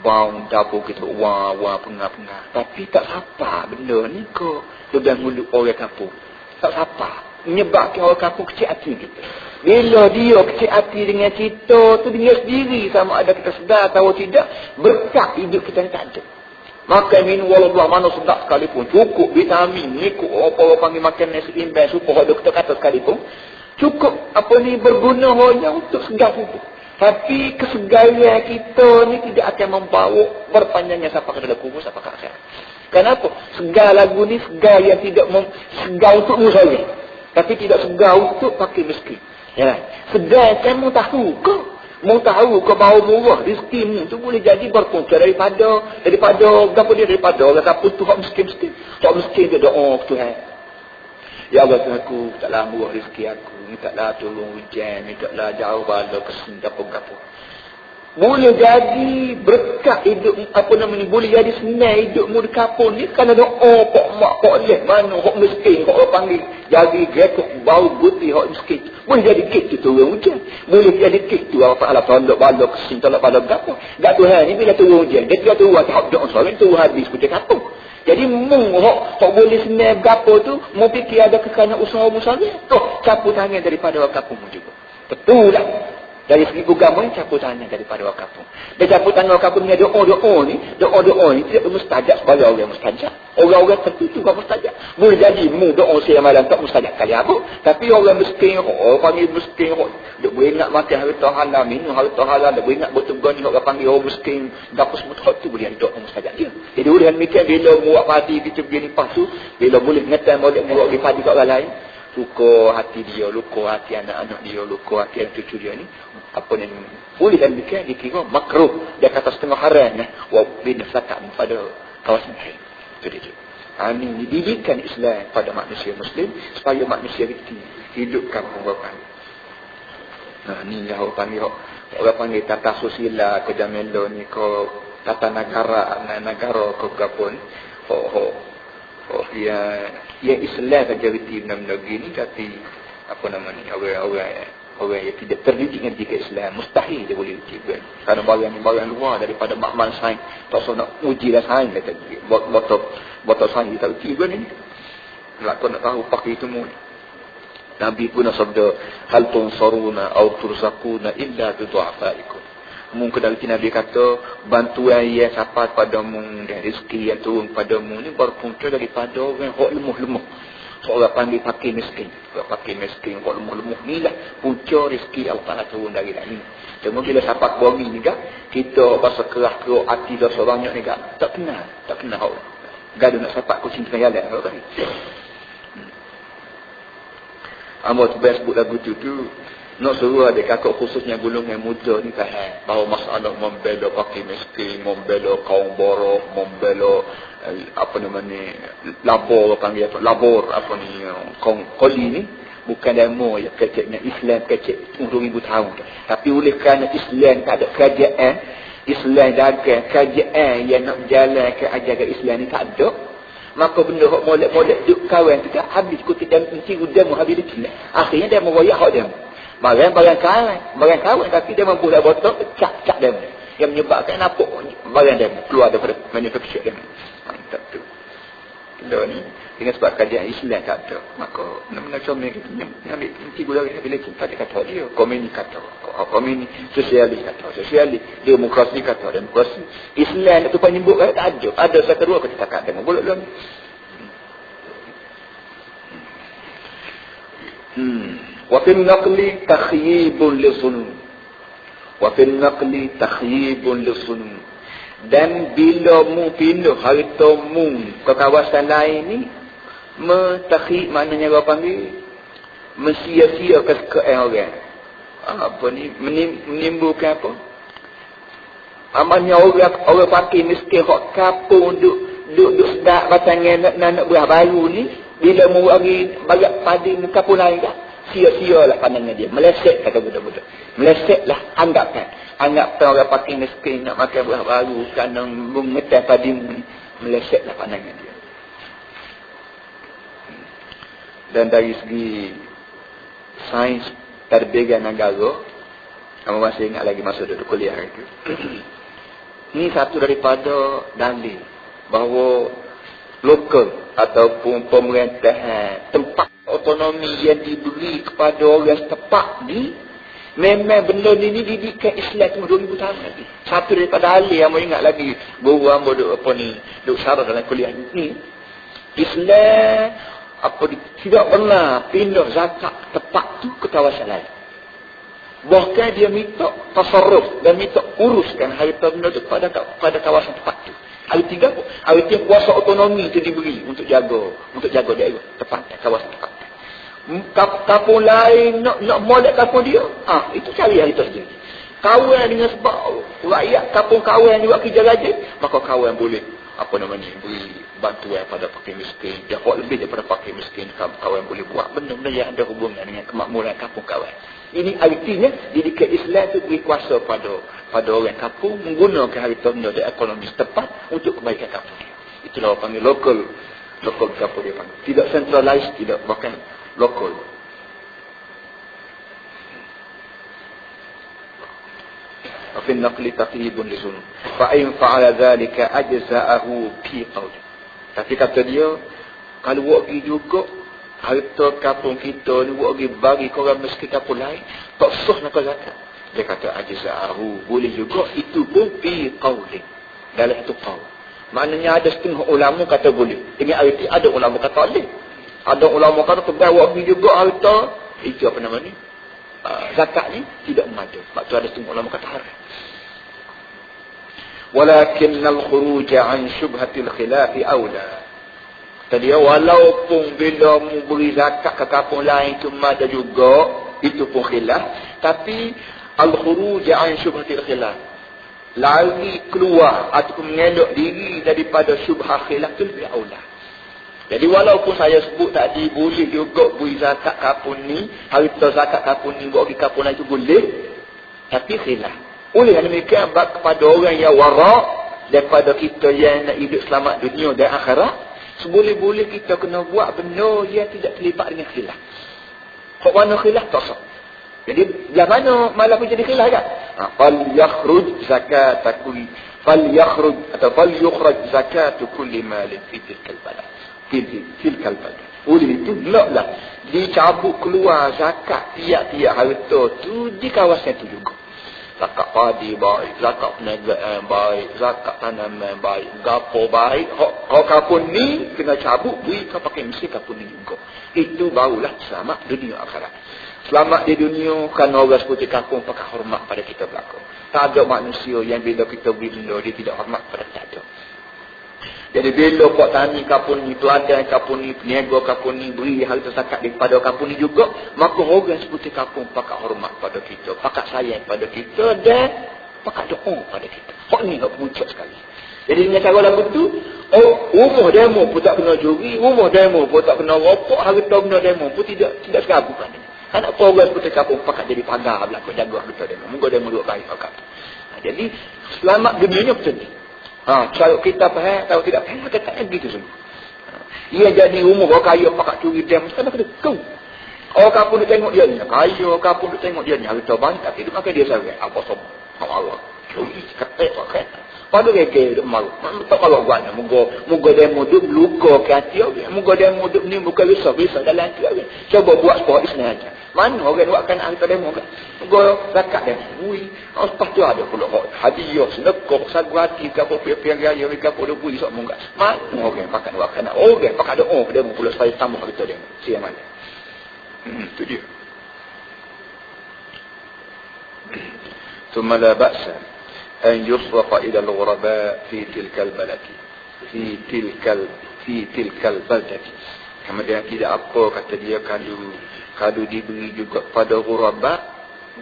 Speaker 2: bau dapur kita wah pengah-pengah. Tapi tak sapa benda ni kok dalam mulut orang kampung. Tak sapa. Menyebabkan orang kampung kecil hati kita. Bila dia kecil hati dengan kita tu, dia sendiri sama ada kita sedar atau tidak, berkat hidup kita tak ada. Makan minum walaupun mana sedap sekalipun, cukup vitamin ni, apa orang panggil makan nasi imbang supaya ada kita kata sekalipun, cukup apa ni berguna hanya untuk segar hidup. Tapi kesegaran kita ni tidak akan membawa berpanjangnya sampai ke dalam kubur, sampai ke akhirat. Kenapa? Segar lagu ni segar yang tidak segar untuk muslim, tapi tidak segar untuk fakir miskin. Ya, segar kamu tahu ke? Mau tahu ke bahawa murah rezekimu tu boleh jadi berpunca daripada apa dia, daripada orang kampung tu hak miskin-miskin. Hak miskin dia doa ke Tuhan. Ya Allah, aku taklah murah rezeki aku, mintalah tolong hujan, mintalah jauh bala kesin gapo-gapo. Boleh jadi berkat hidup boleh jadi senang hidupmu di kampung ni kerana doa pak mak pak leh mana hak miskin, hak orang panggil jadi gekok bau putih hak miskin. Boleh jadi kek tu turun hujan. Boleh jadi kek tu apa ala tolak bala kesin tolak bala gapo. Dak Tuhan ni bila turun hujan, dia tidak turun tak doa soalan tu habis kucing kampung. Jadi tak boleh senang gapo tu, mau fikir ada kekana usaha musafir. Toh campur tangan daripada orang kampung juga. Betul tak? Dari segi agama ni campur tangan daripada orang kampung. Dan campur tangan orang kampung ni doa-doa ni tidak mustajab sebagai orang mustajab. Orang-orang tertentu kau mustajab. Boleh jadi mu doa saya malam tak mustajab kali apa. Tapi orang miskin, orang panggil miskin, dia boleh nak makan harta halal, minum harta halal, dia boleh nak bertegan, orang panggil orang miskin, dapur semua tu boleh doa mustajab dia. Jadi boleh mikir bila muak padi kita begini pas tu, bila boleh ngetan molek muak di padi kat orang lain, luka hati dia, luka hati anak-anak dia, luka hati anak cucu dia ni, apa ni, boleh dan mikir dia kira makruh, dia kata setengah haram wa bin sakat pada kawasan lain. Jadi itu. Ini didikan Islam pada manusia Muslim supaya manusia reti hidup kampung bapan. Nah, ni yang orang panggil tata sosial ke jamelo ni ko tata negara ko gapun. Ya Islam saja reti benda-benda gini tapi apa nama ni orang yang tidak terdidik dengan tiga Islam mustahil dia boleh uji kan. Kerana barang luar daripada makmal sains tak usah nak uji dah sains kata botol sains tak uji kan ni. Nak kau nak tahu pakai itu mu. Nabi pun sabda hal tunsaruna aw turzaquna illa bi du'afaikum. Mungkin dari Nabi kata bantuan yang sampai padamu dan rezeki yang turun padamu ni berpunca daripada orang yang lemah-lemah. Seorang panggil fakir miskin. Orang fakir miskin, orang lemah-lemah ni lah punca rezeki Allah Ta'ala turun dari langit. Cuma bila sapat bumi ni kan, kita rasa kerah keruk hati dah sebanyak ni kan, tak kenal orang. Gaduh nak sapat kucing tengah jalan. Amat best sebut lagu tu nak suruh ada kakak khususnya golongan muda ni faham bahawa masalah membela fakir miskin, membela kaum borok, membela apa namanya labor panggil apa labor apa ni kaum koli ni bukan demo yang kecilnya Islam kecil 2000 tahun tapi oleh kerana Islam tak ada kerajaan Islam dagang kerajaan yang nak berjalankan ajaran Islam ni tak ada maka benda hok molek-molek duk kawan tu tak habis kutip dan kunci demo habis dia akhirnya dia meroyak hok dia barang kawan tapi dia mampu dah botol cak dia yang menyebabkan nampak barang dia keluar daripada manufacture dia mantap tu benda ni dengan sebab kajian Islam tak ada maka benda-benda comel kita ambil kunci gula bila kita dia kata dia komunis kata komunis sosialis kata sosialis demokrasi kata demokrasi Islam tu penyebut tak ada satu dua kita tak ada boleh belum wa fil naqli takhyibun lisunun wa fil naqli takhyibun lisunun dan bila mu pindah harta mu ke kawasan lain ni mentakhib maknanya apa panggil mensia-siakan kekayaan orang apa ni menimbulkan apa amalnya orang fakir miskin hok kapung duk sedak batangan nak buah baru ni bila mu bagi bagak padi muka pun lain kan sia-sia lah pandangan dia meleset kata budak-budak meleset lah anggapan orang pakai miskin nak makan buah baru kerana mengetai padi meleset lah pandangan dia dan dari segi sains terbigan negara kamu masih ingat lagi masa duduk kuliah itu ini satu daripada dalil bahawa lokal ataupun pemerintahan tempat otonomi yang diberi kepada orang setempat ni memang benda ni didikan Islam tu 2000 tahun nanti. Satu daripada ahli yang mau ingat lagi guru hamba duk apa ni duk syarah dalam kuliah ni Islam apa tidak pernah pindah zakat tempat tu ke kawasan lain. Bahkan dia minta tasarruf dan minta uruskan harta benda tu pada kawasan tempat tu. Arti kuasa otonomi itu diberi untuk jaga daerah tempat kawasan tempat. Kapung lain nak molek kapung dia. Itu cari harta sendiri. Kawan dengan sebab rakyat kapung kawan juga kerja rajin, maka kawan boleh apa namanya beri bantuan pada fakir miskin. Dia buat lebih daripada fakir miskin, kawan boleh buat benda-benda yang ada hubungan dengan kemakmuran kapung kawan. Ini artinya didikan Islam itu beri kuasa pada orang kampung menggunakan harta benda dan ekonomi setempat untuk kebaikan kampung dia. Itulah orang panggil lokal kampung dia panggil. Tidak centralized, tidak bahkan lokal. Fi naqli taqyibun li sunn. Fa in fa'ala dhalika ajza'ahu fi qawli. Tapi kata dia kalau buat pergi juga harta kampung kita ni buat pergi bagi ke orang miskin kampung lain tak sah nak zakat. Dia kata ajza'ahu boleh juga itu pun fi qawli. Dalam itu qaul. Maknanya ada setengah ulama kata boleh. Dengan arti ada ulama kata boleh. Ada ulama kata terbawa pergi juga harta. Itu apa nama ni? Zakat ni tidak mengada. Sebab tu ada setengah ulama kata haram. Walakin al-khuruj an syubhatil khilafi awla. Tadi walaupun bila mu beri zakat ke kampung lain tu ada juga, itu pun khilaf. Tapi al-khuruj an syubhatil khilaf, lari keluar ataupun mengelak diri daripada syubhah khilaf tu lebih aula. Jadi walaupun saya sebut tadi boleh juga beri zakat kampung ni, harta zakat kampung ni buat pergi kampung lain tu boleh, tapi khilaf. Oleh demikian kepada orang yang warak daripada kita yang nak hidup selamat dunia dan akhirat, seboleh-boleh kita kena buat benda yang tidak terlibat dengan khilaf. Kok mana khilaf tak sah. Jadi belah mana malah pun jadi khilaf kan? Fal yakhruj zakataku, fal yakhruj atau fal yukhraj zakatu kulli malin fi tilkal balad. Tilkal balad. Oleh itu naklah dicabut keluar zakat tiap-tiap harta tu di kawasan tu juga. Zakat padi baik, zakat perniagaan baik, zakat tanaman baik, gapo baik. Hak kapun ni kena cabut, beri kau pakai miskin kapun ni juga. Itu barulah selamat dunia akhirat. Selamat di dunia kerana orang seperti kampung pakai hormat pada kita belakang. Tak ada manusia yang bila kita beri benda dia tidak hormat pada tak ada. Jadi bila Pak Tani kampung ni, peladan kampung ni, peniaga kampung ni beri harta zakat daripada kampung ni juga, maka orang seperti kampung pakai hormat pada kita, pakai sayang pada kita dan pakai doa pada kita. Hak ni nak puncak sekali. Jadi dengan cara lagu tu, rumah demo pun tak kena juri, rumah demo pun tak kena rokok, harta benda demo pun tidak serabukan. Anak orang seperti kampung pakai jadi pagar belakang jaga harta demo. Moga demo duduk baik pakai. Jadi selamat dunianya betul ni. Kalau kita faham, kalau tidak faham, kita tak begitu semua. Ia jadi rumah orang kaya pakai curi dem, mesti nak kena kau. Orang kampung dia tengok dia ni, kaya orang kampung dia tengok dia ni, harta banyak, tapi dia makan dia sendiri. Apa semua? Allah. Curi, ketek, pakai. Pada rege, dia malu. Tak malu buatnya. Moga demo duduk luka ke hati orang. Moga demo duduk ni bukan bisa dalam hati orang. Cuba buat sport Islam aja. Mana orang buatkan harta demo kan? Moga zakat demo. Lepas tu ada pula hadiah, sedekah, sagu hati, kapal piang raya, kapal dia bui, sok munggah. Mana orang pakai buatkan? Orang pakai doa ke demo pula supaya tambah harta demo. Siapa mana? Itu dia. ثم لا بأس أن يصرف إلى الغرباء في تلك البلد في تلك البلدة. Kemudian tidak apa kata dia kalau diberi juga pada ghuraba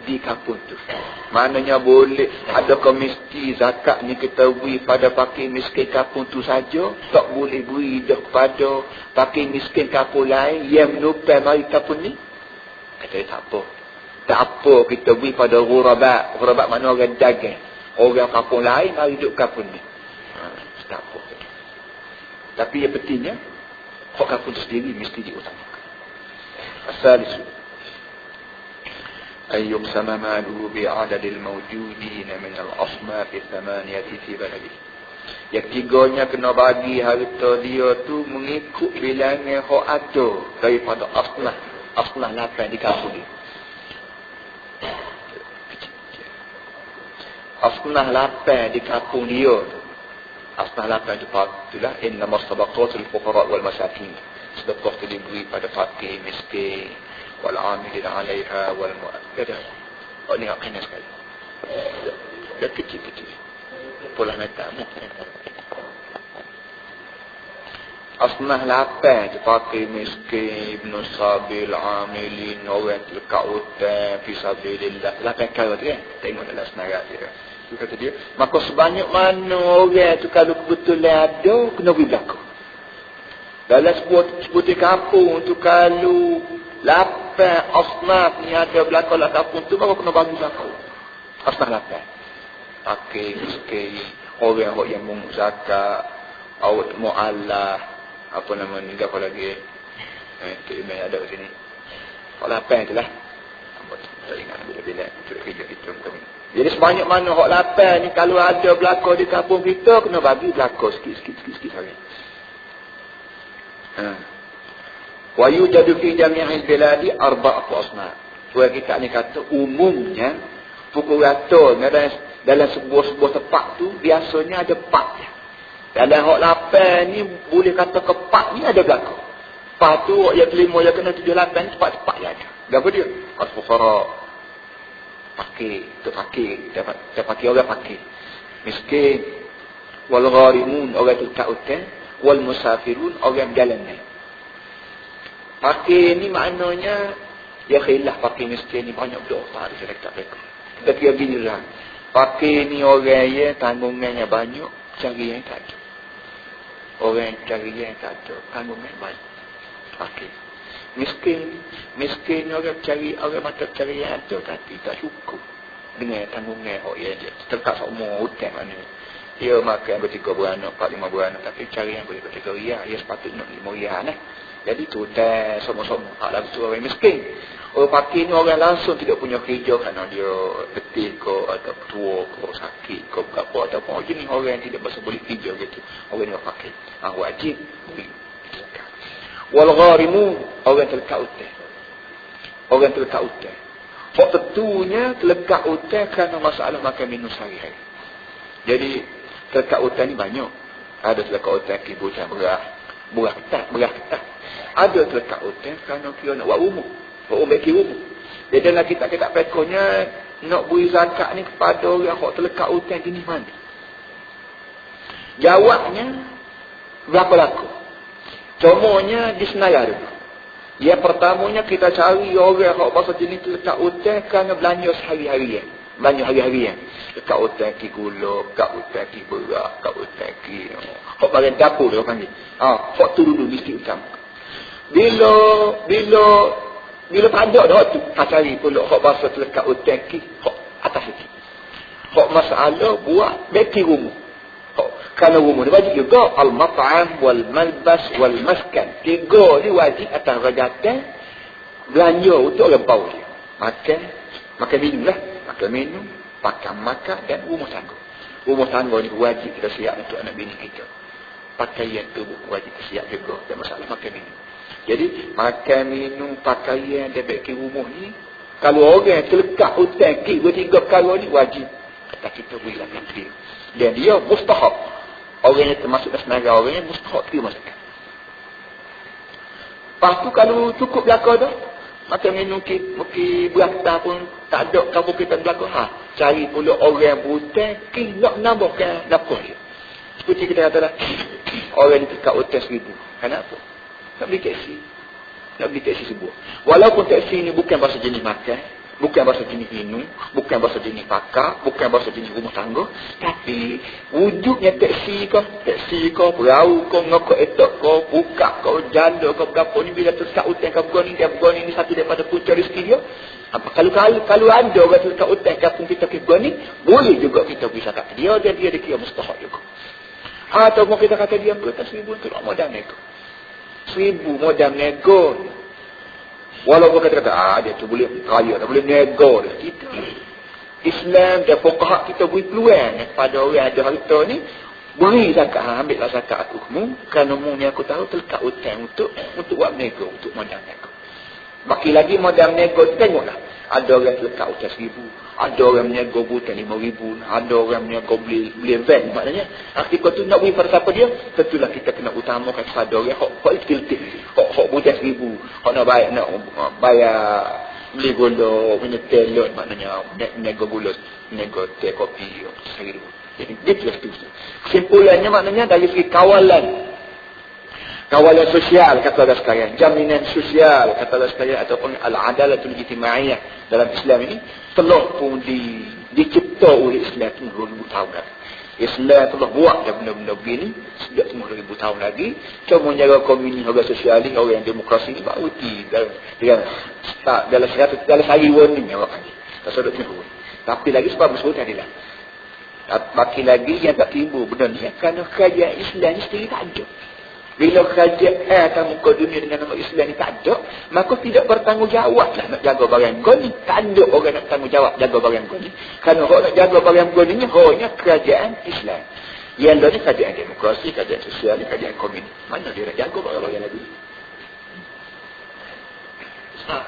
Speaker 2: di kampung tu. Maknanya boleh, adakah mesti zakat ni kita beri pada pakai miskin kampung tu saja? Tak boleh beri dah kepada pakai miskin kampung lain yang menupai mari kampung ni? Kata dia tak apa. Tak apa kita beri pada ghuraba. Ghuraba makna orang dagang. Orang kampung lain mari duduk kampung ni. Tak apa. Tapi yang pentingnya, hak kampung tu sendiri mesti diutamakan. Asalisu أن يقسم ماله بعدد الموجودين من الأصناف الثمانية في بلده. Yang tiganya kena bagi harta dia tu mengikut bilangan hak ada daripada asnah 8 di kampung dia. Asnah 8 di kampung dia. Asnah 8 itu itulah innama sadaqatul fuqara wal masakin. Sedekah tu diberi pada fakir, miskin, wal 'amilin 'alaiha wal mu'akkada. Oh ni kena sekali. Dia kecil-kecil. Pola mata mungkin. Asnah 8 fakir, miskin, ibnu sabil, 'amilin, orang terlekat hutang fi sabilillah. 8 kali tu kan. Tengok dalam senarai dia. Tu kata dia, maka sebanyak mana orang tu kalau kebetulan ada kena beri belakang. Dalam sebuah kampung tu kalau 8 asnaf ni ada belakang kampung tu, maka kena bagi belakang. Asnaf 8. Pakai miskin, orang yang zakat, awak mu'allah, apa nama ni, apa lagi? Itu email ada kat sini. Kalau 8 tu lah. Tak ingat bila-bila kerja kita ni. Jadi sebanyak mana hak 8 ni kalau ada belakang di kampung kita, kena bagi belakang sikit hari. Wa yujadu fi jami'il biladi arba'atu asnaf. Tuan kita ni kata umumnya pukul rata dalam sebuah tempat tu biasanya ada 4 je. Dalam hak 8 ni boleh kata kepak ni ada berlaku. Lepas tu yang kelima yang kena 78 cepat-cepat je ada. Berapa dia? Al-fuqara. Fakir. Untuk fakir. Dia fakir orang fakir. Miskin. Wal gharimun orang tukar utang. Wal musafirun orang berjalan ni. Fakir ni maknanya dia khilaf fakir miskin ni banyak dosa di syarikat mereka. Kita kira gini lah. Fakir ni orang yang tanggungannya banyak, cari yang tak ada. Orang yang cari yang tak ada, tanggungan banyak. Fakir. Miskin ni orang cari, orang mata cari yang ada tapi tak cukup dengan tanggungan orang dia. Terkat semua hutang mana. Dia makan bertiga beranak, 4-5 beranak tapi cari yang boleh bertiga riak. Dia sepatutnya 5 riak lah. Jadi tu dah sama-sama hak lagu tu orang miskin. Orang fakir ni orang langsung tidak punya kerja kerana dia letih ke atau tua ke sakit ke apa ataupun jenis orang yang tidak berasa boleh kerja gitu. Orang ni orang fakir. Wajib beri zakat. Wal gharimun orang terlekat utang. Orang terlekat utang. Hak tentunya terlekat utang kerana masalah makan minum sehari-hari. Jadi terlekat utang ni banyak. Ada terlekat utang kebutuhan beras ketat. Ada terlekat utang kerana kira nak buat rumah. Buat rumah bagi rumah. Jadi dalam kita pekonya nak beri zakat ni kepada orang yang terlekat utang jenis mana? Jawabnya berapa laku? Contohnya di Senayan dulu. Yang pertamanya kita cari orang yang pasal jenis terlekat utang kerana belanja sehari-harian. Belanja hari-harian. Lekat utang ki gula, lekat utang ki beras, lekat utang ki hak barang dapur dia panggil. Hak tu dulu mesti utama. Bila padak dah tu, cari pula hak bahasa terlekat utang ki, hak atas sikit. Hak masalah buat beki rumah. Kerana rumah ni wajib juga al-mat'am wal malbas wal maskan. 3 ni wajib atas rajatan belanja untuk orang bau dia. Makan minum lah. Makan minum, makan dan rumah tangga. Rumah tangga ni wajib kita siap untuk anak bini kita. Pakaian tu wajib siap juga. Tak masalah makan minum. Jadi makan minum pakaian dan bagi rumah ni kalau orang terlekat hutang ki 2-3 perkara ni wajib kata kita berilah menteri. Dan dia mustahab. Orang yang termasuk dalam senarai orang yang mustahab dia masakan. Lepas tu kalau cukup belaka dah makan minum ki berakta pun tak ada kamu kita belaka. Cari pula orang yang berhutang ki nak nambahkan nafkah dia. Seperti kita kata dah orang ni terlekat hutang 1,000. Kenapa? Nak beli teksi sebuah. Walaupun teksi ni bukan bahasa jenis makan, bukan bahasa jenis minum, bukan bahasa jenis pakar, bukan bahasa jenis rumah tangga, tapi wujudnya teksi ke, perahu ke, ngokok etok ke, buka ke, janda ke, berapa ni bila tersekat utang ke begini ni satu daripada punca rezeki dia. Kalau ada orang tersekat utang kampung kita ke begini, boleh juga kita beri zakat dia dan dia dikira mustahak juga. Atau mau kita kata dia berkata 1,000 untuk modal nego. 1,000 modal nego. Walaupun kata dia tu boleh kaya, tak boleh nego dia. Kita Islam dan fuqaha kita beri peluang kepada orang ada harta ni beri zakat. Ambillah zakat aku kerana ni aku tahu terlekat hutang untuk buat nego, untuk modal nego. Baki lagi modal nego tu tengoklah. Ada orang terlekat hutang 1,000, ada orang menego hutang 5,000, ada orang menego beli van. Maknanya hakika tu nak beri pada siapa dia? Tentulah kita kena utamakan kepada orang hak itil-itil. Hak hutang 1,000, hak nak bayar beli gula, minyak telur, maknanya nego gula, nego teh kopi, sehari. Jadi gitu lah tu. Kesimpulannya maknanya dari segi kawalan sosial kata Allah sekalian, jaminan sosial kata Allah sekalian, ataupun al-adalatul ijtimaiyah dalam Islam ini telah pun dicipta oleh Islam 2000 tahun lagi. Islam telah buat benda-benda begini sejak 2000 tahun lagi. Cuma jaga komunis, orang sosialis, orang yang demokrasi ni baru dalam sehari warning orang panggil. Tak sedut ni. Tapi lagi sebab sebut tadi lah. Baki lagi yang tak timbul benda ni kerana kerajaan Islam ni sendiri tak ada. Bila kerajaan atas muka dunia dengan nama Islam ni tak ada, maka tidak bertanggungjawab lah nak jaga barang kau ni. Tak ada orang nak tanggungjawab jaga barang kau ni. Kerana orang nak jaga barang kau ni hanya kerajaan Islam. Yang lain ni kerajaan demokrasi, kerajaan sosial, kerajaan komunis. Mana dia nak jaga barang-barang lagi?
Speaker 3: Ustaz,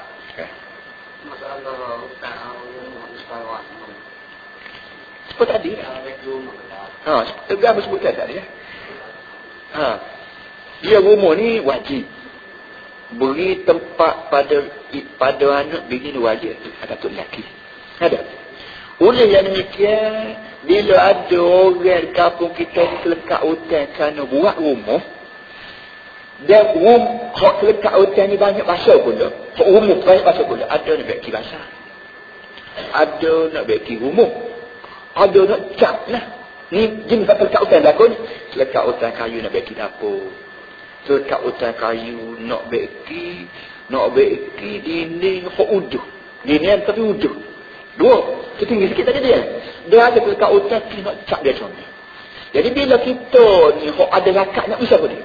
Speaker 3: masalah hutang
Speaker 2: sebut tadi lah. Tegang sebut tadi ya. Dia rumah ni wajib. Beri tempat pada anak bini wajib. Ada tu lelaki. Ada. Oleh yang demikian, bila ada orang di kampung kita ni terlekat hutan kerana buat rumah, dan hak terlekat hutan ni banyak bahasa pula. Hak rumah banyak bahasa pula. Ada nak baiki bahasa. Ada nak baiki rumah. Ada nak cap lah. Ni jenis terlekat hutan berlaku ni. Terlekat hutan kayu nak baiki dapur. Terlekat hutan kayu nak baiki dinding hak uduh. Dinding tapi uduh. Dua. Setinggi sikit tadi dia. Dia ada terlekat hutan nak cap dia comel. Jadi bila kita ni hak ada rakat nak bisa apa dia?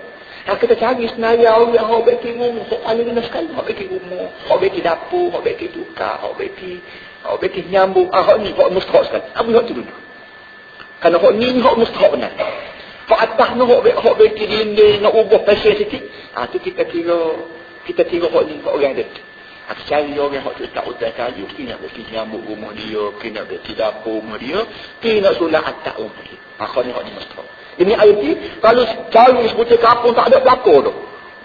Speaker 2: Kita cari senarai orang yang baiki rumah, hak paling rendah sekali, hak baiki rumah, hak baiki dapur, hak baiki tukar, hak baiki nyambung, hak ni hak mustahak sekali. Ambil hak tu dulu. Kerana hak ni hak mustahak benar. Hak atas ni hak baiki dinding, nak ubah pasal sikit. Tu kita kira hak ni hak orang ada. Kita cari orang hak tak hutan kayu, kita nak baiki nyambung rumah dia, kita nak baiki dapur rumah dia, kita nak solat atas rumah dia. Hak ni mustahak. Ini ayat ni, kalau cari sebutir kampung tak ada belakang tu.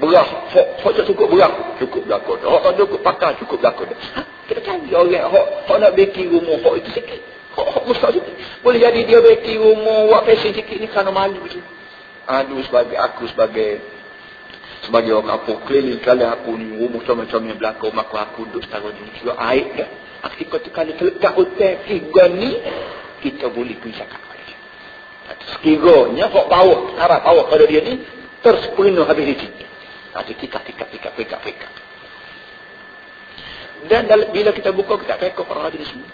Speaker 2: Berah, hak cukup berah, cukup belakang tu. Hak cukup pakai, cukup belakang tu. Kita cari orang, hak nak beki rumah, hak itu sikit. Hak mustahak sikit. Boleh jadi dia beki rumah, buat fashion sikit ni kerana malu je. Sebagai orang kampung keliling, kalau aku ni rumah comel-comel belakang, maka aku duduk setara ni. Sebab air dah. Ketika tu kalau terletak hotel, tiga ni, kita boleh pergi cakap. Sekiranya hak bawa pada dia ni tersepenuh habis di sini. Tikak. Dan bila kita buka kita rekod para hadis semua.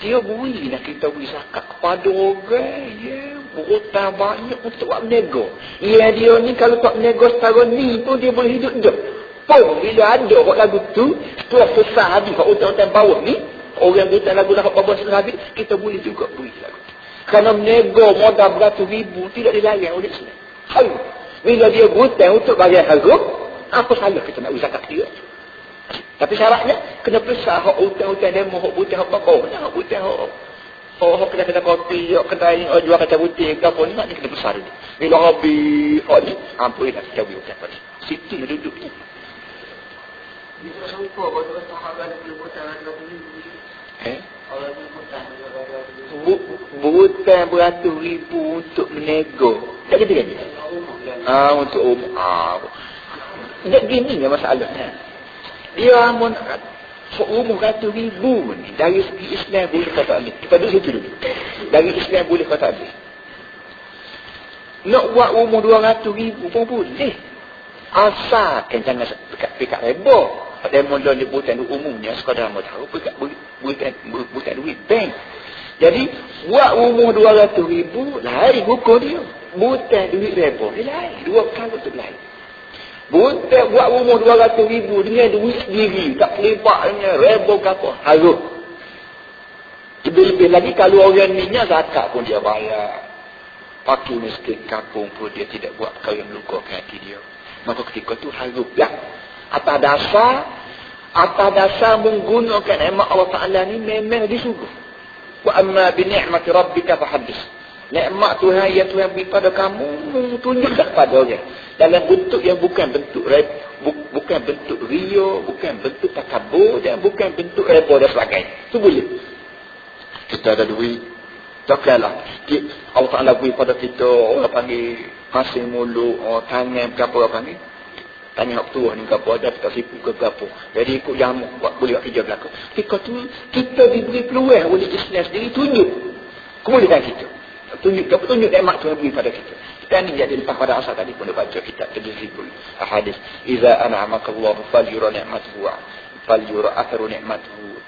Speaker 2: Dia beri nak kita beri zakat kepada orang yang berhutang banyak untuk buat menego. Ya dia ni kalau buat menego setara ni pun dia boleh hidup dah. Pun bila ada hak lagu tu, setelah selesai habis hak hutang-hutang bawah ni, orang berhutang lagu dah hak bawah selesai habis, kita boleh juga beri lagu. Kerana menego modal beratus ribu tidak dilarang oleh Islam. Haram. Bila dia berhutang untuk bayar haram, apa salah kita nak beri zakat dia? Tapi syaratnya kena periksa hak hutang-hutang demo, hak hutang hak bakau, hak hutang hak kedai kopi, hak kedai jual kacang putih ke apa ni nak kena periksa dia. Bila habis hak ni, ampun dah kita beri hutang pada. Situ nak duduk ni.
Speaker 3: Bisa sampai pada sahabat yang hutang ada
Speaker 2: berhutang beratus ribu untuk menego. Tak gitu kan? Untuk tak gini ya masalahnya. Dia amun umur beratus ribu ni. Dari segi Islam boleh kata alih. Kita duduk situ dulu. Dari Islam boleh kata alih. Nak buat umur 200,000 pun boleh. Asalkan jangan pekat reba. Ada mula liputan umumnya sekadar mahu tahu bukan duit bank. Jadi buat umur 200,000 lain hukum dia. Bukan duit reba lain. Dua perkara tu lain. Bukan buat umur 200,000 dengan duit sendiri, tak terlibat dengan reba ke apa, harus. Lebih-lebih lagi kalau orang ni zakat pun dia bayar. Fakir miskin kampung pun dia tidak buat perkara yang melukakan hati dia. Maka ketika tu harus lah. Atas dasar menggunakan nikmat Allah Ta'ala ni memang disuruh. Wa amma bi ni'mati rabbika fahaddis. Nikmat Tuhan yang Tuhan beri pada kamu, tunjuk kepada orang. Dalam bentuk yang bukan bentuk bukan bentuk ria, bukan bentuk takabur dan bukan bentuk reba dan sebagainya. Itu boleh. Kita ada duit, takkanlah. Allah Ta'ala beri pada kita, orang panggil masing mulut, tangan, berapa orang panggil. Tanya hak tua ni ke apa, ada tak sipu ke apa. Jadi ikut jamu, boleh buat kerja belakang. Ketika tu, kita diberi peluang oleh Islam sendiri, tunjuk kemuliaan kita. Tunjuk nikmat Tuhan beri pada kita. Kita ni jadi lepas pada asal tadi pun dia baca kitab Tadribul Ahadis. Iza an'amaka Allah falyura ni'matuhu falyura atharu ni'matuhu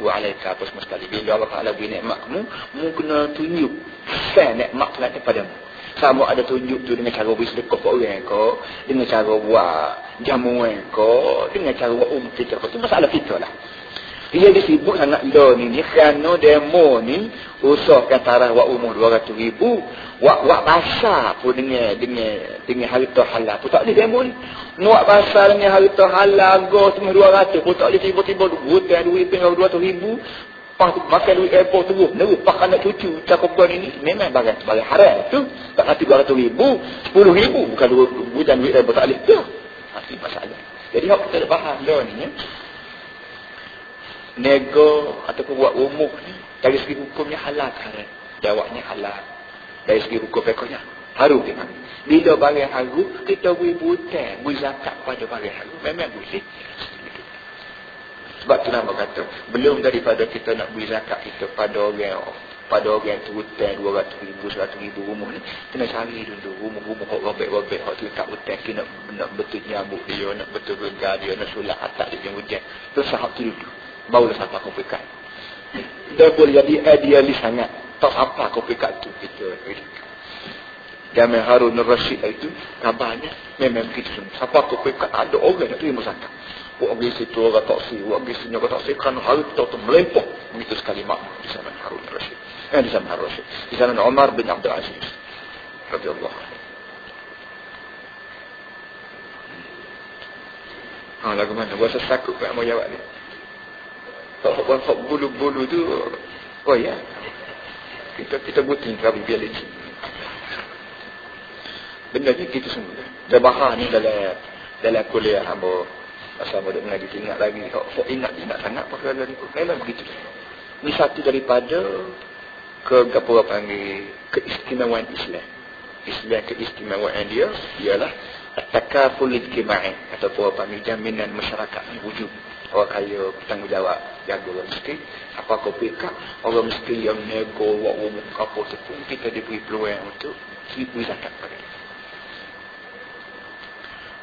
Speaker 2: alaika, apa semua sekali. Bila Allah Ta'ala beri nikmat kamu, mu kena tunjuk kesan nikmat Tuhan kepadamu. Sama ada tunjuk tu dengan cara beri sedekah ke orang ke, dengan cara buat jamuan ke, dengan cara buat kita ke. Itu masalah kita lah. Dia disibuk sangat lo ni kerana demo ni usahkan tarah buat umur 200,000, buat basah pun dengan harta halal pun tak boleh demo ni. Buat basah dengan harta halal go cuma 200 pun tak boleh, tiba-tiba hutang duit dengan 200,000 Lepas tu makan duit airport terus. Pak anak cucu cakupan ini memang barang haram tu. Tak kata 200,000, 10,000 bukan 2 dan duit airport tak boleh tu. Masih masalah. Jadi hak kita dah faham dah ni ya. Nego ataupun buat umum ni dari segi hukumnya halal haram. Jawabnya halal. Dari segi hukum fiqhnya harum dia. Bila barang harum kita beri hutang, beri zakat pada barang harum memang boleh. Sebab tu nama kata belum daripada kita nak beri zakat kita pada orang tu hutang 200,000, 100,000 rumah ni, kena cari dulu rumah hak robek-robek hak tu tak hutang, kena nak betul nyambuk dia, nak betul gegar dia, nak solat atas dia hujan. Tu sahab tu dulu. Barulah sampai komplikat. Dia boleh jadi idealis sangat. Tak apa komplikat tu kita. Zaman Harun al-Rashid itu kabarnya memang begitu semua. Sampai komplikat ada orang nak terima zakat. Buat pergi situ orang tak si, buat pergi sini orang tak si, kerana Harun tu melempok. Begitu sekali makmur di zaman Harun al-Rashid. Di zaman Harun al-Rashid. Di zaman Umar bin Abdul Aziz radhiyallahu anhu. Lagu mana? Buat sesakut nak mau jawab ni. Hak bulu-bulu tu, oh ya, kita butuh probability. Benda ni kita semua. Dah bahas ni dalam kuliah hamba asal muda mengaji ingat lagi. Hak ingat sangat perkara ni. Memang begitu. Ni satu daripada apa panggil keistimewaan Islam. Keistimewaan dia ialah takaful ijtima'i ataupun apa panggil jaminan masyarakat ni wujud. Orang kaya bertanggungjawab jaga orang miskin. Apa kau pikir orang miskin yang nego buat rumah apa tu pun kita diberi peluang untuk beri zakat pada dia.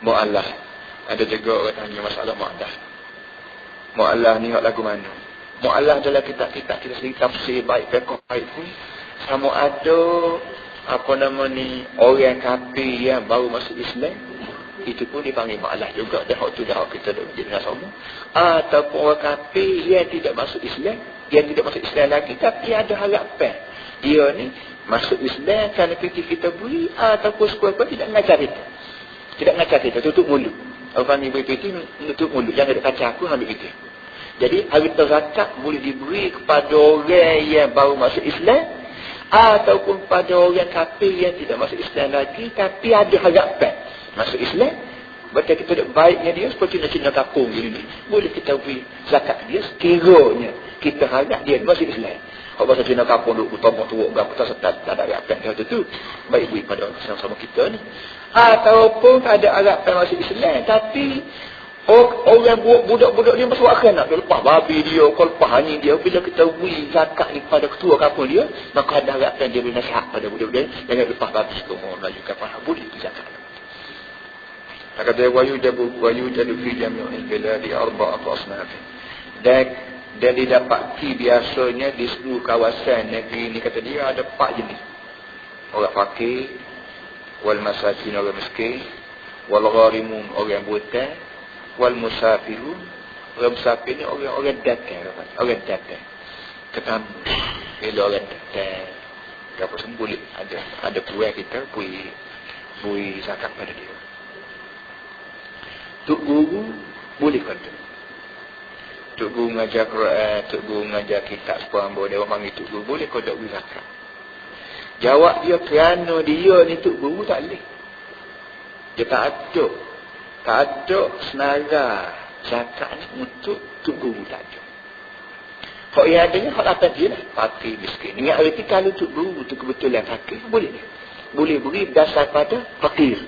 Speaker 2: Mu'allah. Ada juga orang tanya masalah mu'allah. Mu'allah ni hak lagu mana? Mu'allah adalah kitab-kitab kita sendiri tafsir baik fiqh baik pun sama ada apa nama ni orang kafir yang baru masuk Islam. Itu pun dipanggil mu'allah juga. Dan hak tu dah kita dah menjadi nasabah. Ataupun orang kafir yang tidak masuk Islam. Dia tidak masuk Islam lagi. Tapi ada harapan. Dia ni masuk Islam kerana kita beri. Ataupun sekurang-kurang tidak mengajar kita. Tidak mengajar kita. Tutup mulut. Orang ni beri PT tutup mulut. Jangan ada kacau aku ambil PT. Jadi harta zakat boleh diberi kepada orang yang baru masuk Islam. Ataupun pada orang kafir yang tidak masuk Islam lagi. Tapi ada harapan masuk Islam. Betul kita ada baiknya dia seperti Cina kampung ini. Boleh kita beri zakat dia sekiranya kita harap dia masuk Islam. Kalau bahasa Cina kampung duk bertambah teruk berapa tak ada harapan dia tu. Baik beri pada sama-sama kita ni. Ataupun ada harapan masuk Islam tapi orang budak-budak dia masuk akal nak dia lepas babi dia, kau lepas anjing dia. Bila kita beri zakat ni pada ketua kampung dia, maka ada harapan dia boleh nasihat pada budak-budak dia jangan lepas babi kau mau laju kapal boleh zakat. Kata wayujadu fi jami'il biladi arba'atu asnaf. Dan didapati biasanya di seluruh kawasan negeri ni kata dia ada 4 jenis. Orang fakir, wal masakin orang miskin, wal gharimun orang buta, wal musafirun. Orang musafir ni orang datang, orang datang. Ketamu bila orang datang apa semua boleh ada peluang kita beri zakat pada dia. Tuk guru boleh kata. Tuk guru mengajar Quran, tuk guru mengajar kitab sepuang boleh orang panggil tuk guru boleh kau tak beri zakat. Jawab dia kerana dia ni tuk guru tak boleh. Dia tak ada senarai zakat ni untuk tuk guru tak ada. Hak yang adanya hak apa dia lah. Fakir miskin. Ingat erti kalau tuk guru tu kebetulan fakir boleh. Boleh beri berdasar pada fakir.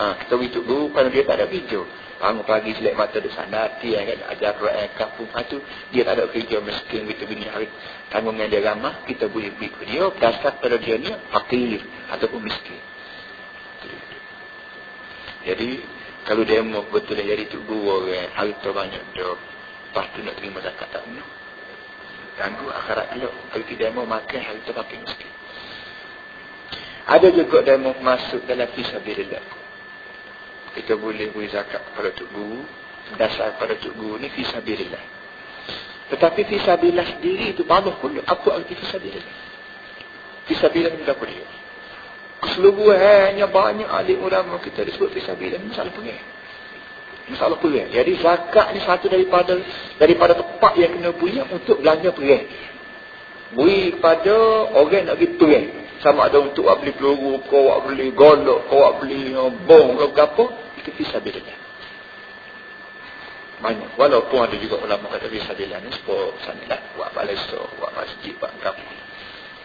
Speaker 2: Kita beri tuk guru kerana dia tak ada kerja. Bangun pagi selek mata dia sanati kan ajar Quran kampung tu dia tak ada kerja miskin kita bini hari tanggungan dia ramah kita boleh beri ke dia berdasar pada dia ni fakir ataupun miskin. Jadi kalau dia mau betul jadi tuk guru orang harta banyak dia lepas tu nak terima zakat tak punya tangguh akhirat dia kalau tidak mau makan harta fakir miskin. Ada juga dia mau masuk dalam fisabilillah. Kita boleh beri zakat kepada tuk guru. Dasar pada tuk guru ni fisabilillah. Tetapi fisabilillah sendiri itu banyak pun. Apa arti fisabilillah? Fisabilillah ni apa dia? Keseluruhannya banyak alim ulama kita disebut fisabilillah. Ini salah pengen. Masalah perang. Jadi zakat ni satu daripada tempat yang kena punya untuk belanja perang. Beri kepada orang nak pergi perang. Sama ada untuk awak beli peluru, kau awak beli golok, kau awak beli bom ke apa, itu fisabilillah. Banyak. Walaupun ada juga ulama kata fisabilillah ni sport sanalah, buat balesa, buat masjid, buat apa.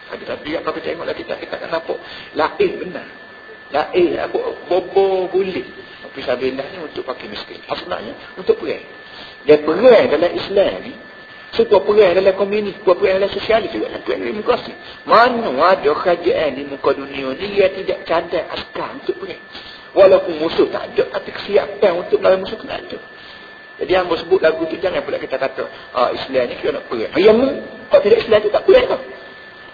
Speaker 2: Tapi apa kita tengoklah kita kan nampak lain benar. Lain bobo boleh. Fisabilillah ni untuk pakai miskin. Sebenarnya untuk perang. Dan perang dalam Islam ni sebuah perang dalam komunis, sebuah perang dalam sosialis juga, perang demokrasi. Mana ada kerajaan di muka dunia ni yang tidak cadang askar untuk perang. Walaupun musuh tak ada, tapi kesiapan untuk melawan musuh tak ada. Jadi yang sebut lagu tu jangan pula kita kata Islam ni kira nak perang. Ya mu, kalau tidak Islam tu tak perang tau.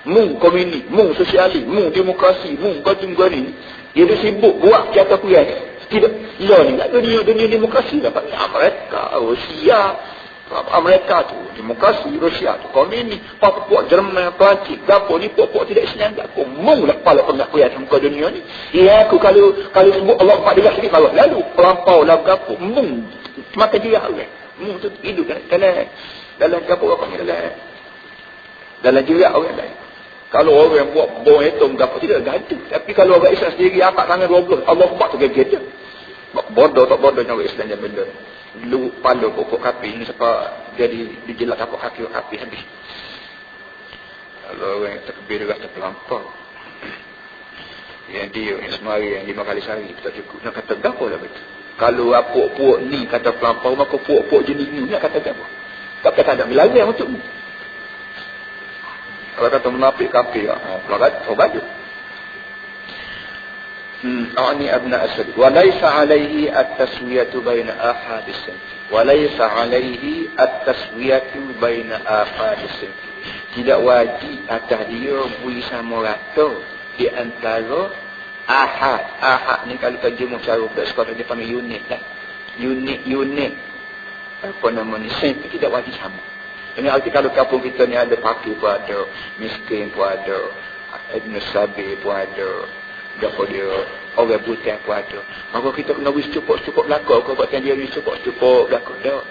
Speaker 2: Mu komunis, mu sosialis, mu demokrasi, mu gajung-gani. Dia sibuk buat kata perang. Tidak, ya ni nak dunia demokrasi dapat Amerika, Rusia. Amerika tu demokrasi, Rusia tu komunis, Papua, Jerman, Perancis, gapo ni pokok tidak Islam gapo. Mung lah kepala pengakuan muka dunia ni. Ya aku kalau sebut Allah 14 sikit Allah lalu pelampau lah gapo. Mung maka dia orang. Mung tu hidup dalam gapo apa ni dalam jirat orang lain. Kalau orang buat bom atom gapo tidak ada. Tapi kalau orang Islam sendiri angkat tangan 12 Allah buat tu gede. Bodoh tak bodohnya orang Islam yang benda. Lu pala pokok kapi ni sebab jadi dijelat pokok kaki habis. Kalau orang takbir rasa terlampau. Yang dia yang semari yang 5 kali sehari tak cukup. Nak kata gapo lah betul. Kalau puak-puak ni kata terlampau, maka puak-puak jenis ni nak kata gapo. Tak kata ada melarang untuk ni. Kalau kata munafik kafir, sobat. أعني أبناء السبيل وليس عليه التسوية بين آحاد الصنف بين آحاد الصنف. Tidak wajib atas dia beri sama rata di antara ahad ni kalau terjemah cara sekolah dia panggil unit lah. Unit apa nama ni, senf tidak wajib sama. Ini arti kalau kampung kita ni ada pakir pun ada, miskin pun ada, Ibn Sabi pun ada, dapat dia orang buta pun ada. Maka kita kena wis cukup belakang kau buat dia wis cukup belakang dah.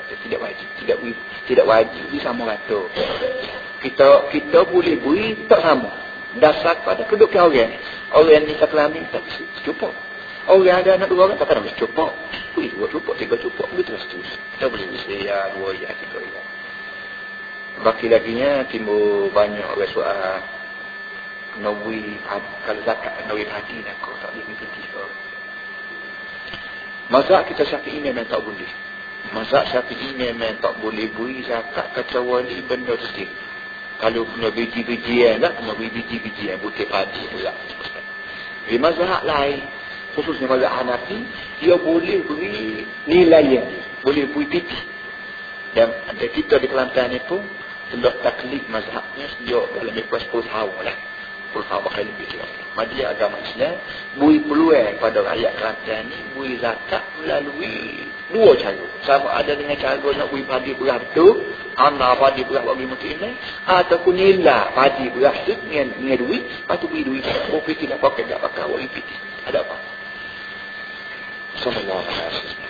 Speaker 2: Tidak wajib di sama rata. Kita boleh beri tak sama. Dasar pada kedudukan orang. Orang ni tak kelamin tak cukup. Orang ada anak 2 orang tak kena wis cukup. 2 cukup, 3 cukup begitu terus. Kita boleh wis ya 2 ya 3 ya. Baki laginya timbul banyak orang soal nawi kalau zakat nawi hati nak kau tak boleh ikuti kau. Mazhab kita Syafi'i memang tak boleh. Mazhab Syafi'i memang tak boleh beri zakat kecuali benda tu. Kalau kena biji-bijian lah, kena biji-bijian butir padi pula. Di mazhab lain, khususnya mazhab Hanafi, dia boleh beri nilai, boleh beri titik. Dan ada kita di Kelantan ni pun telah taklid mazhabnya sejak dalam lepas 10 tahun lah. 10 tahun bakal lebih juga. Majlis agama Islam beri peluang pada rakyat Kelantan ni beri zakat melalui 2 cara. Sama ada dengan cara nak beri padi beras betul, anak padi beras bagi muslimin, ataupun nilai padi beras tu dengan duit, lepas tu beri duit. Mau fikir nak pakai tak pakai, awak fikir. Ada apa? Sallallahu alaihi wasallam.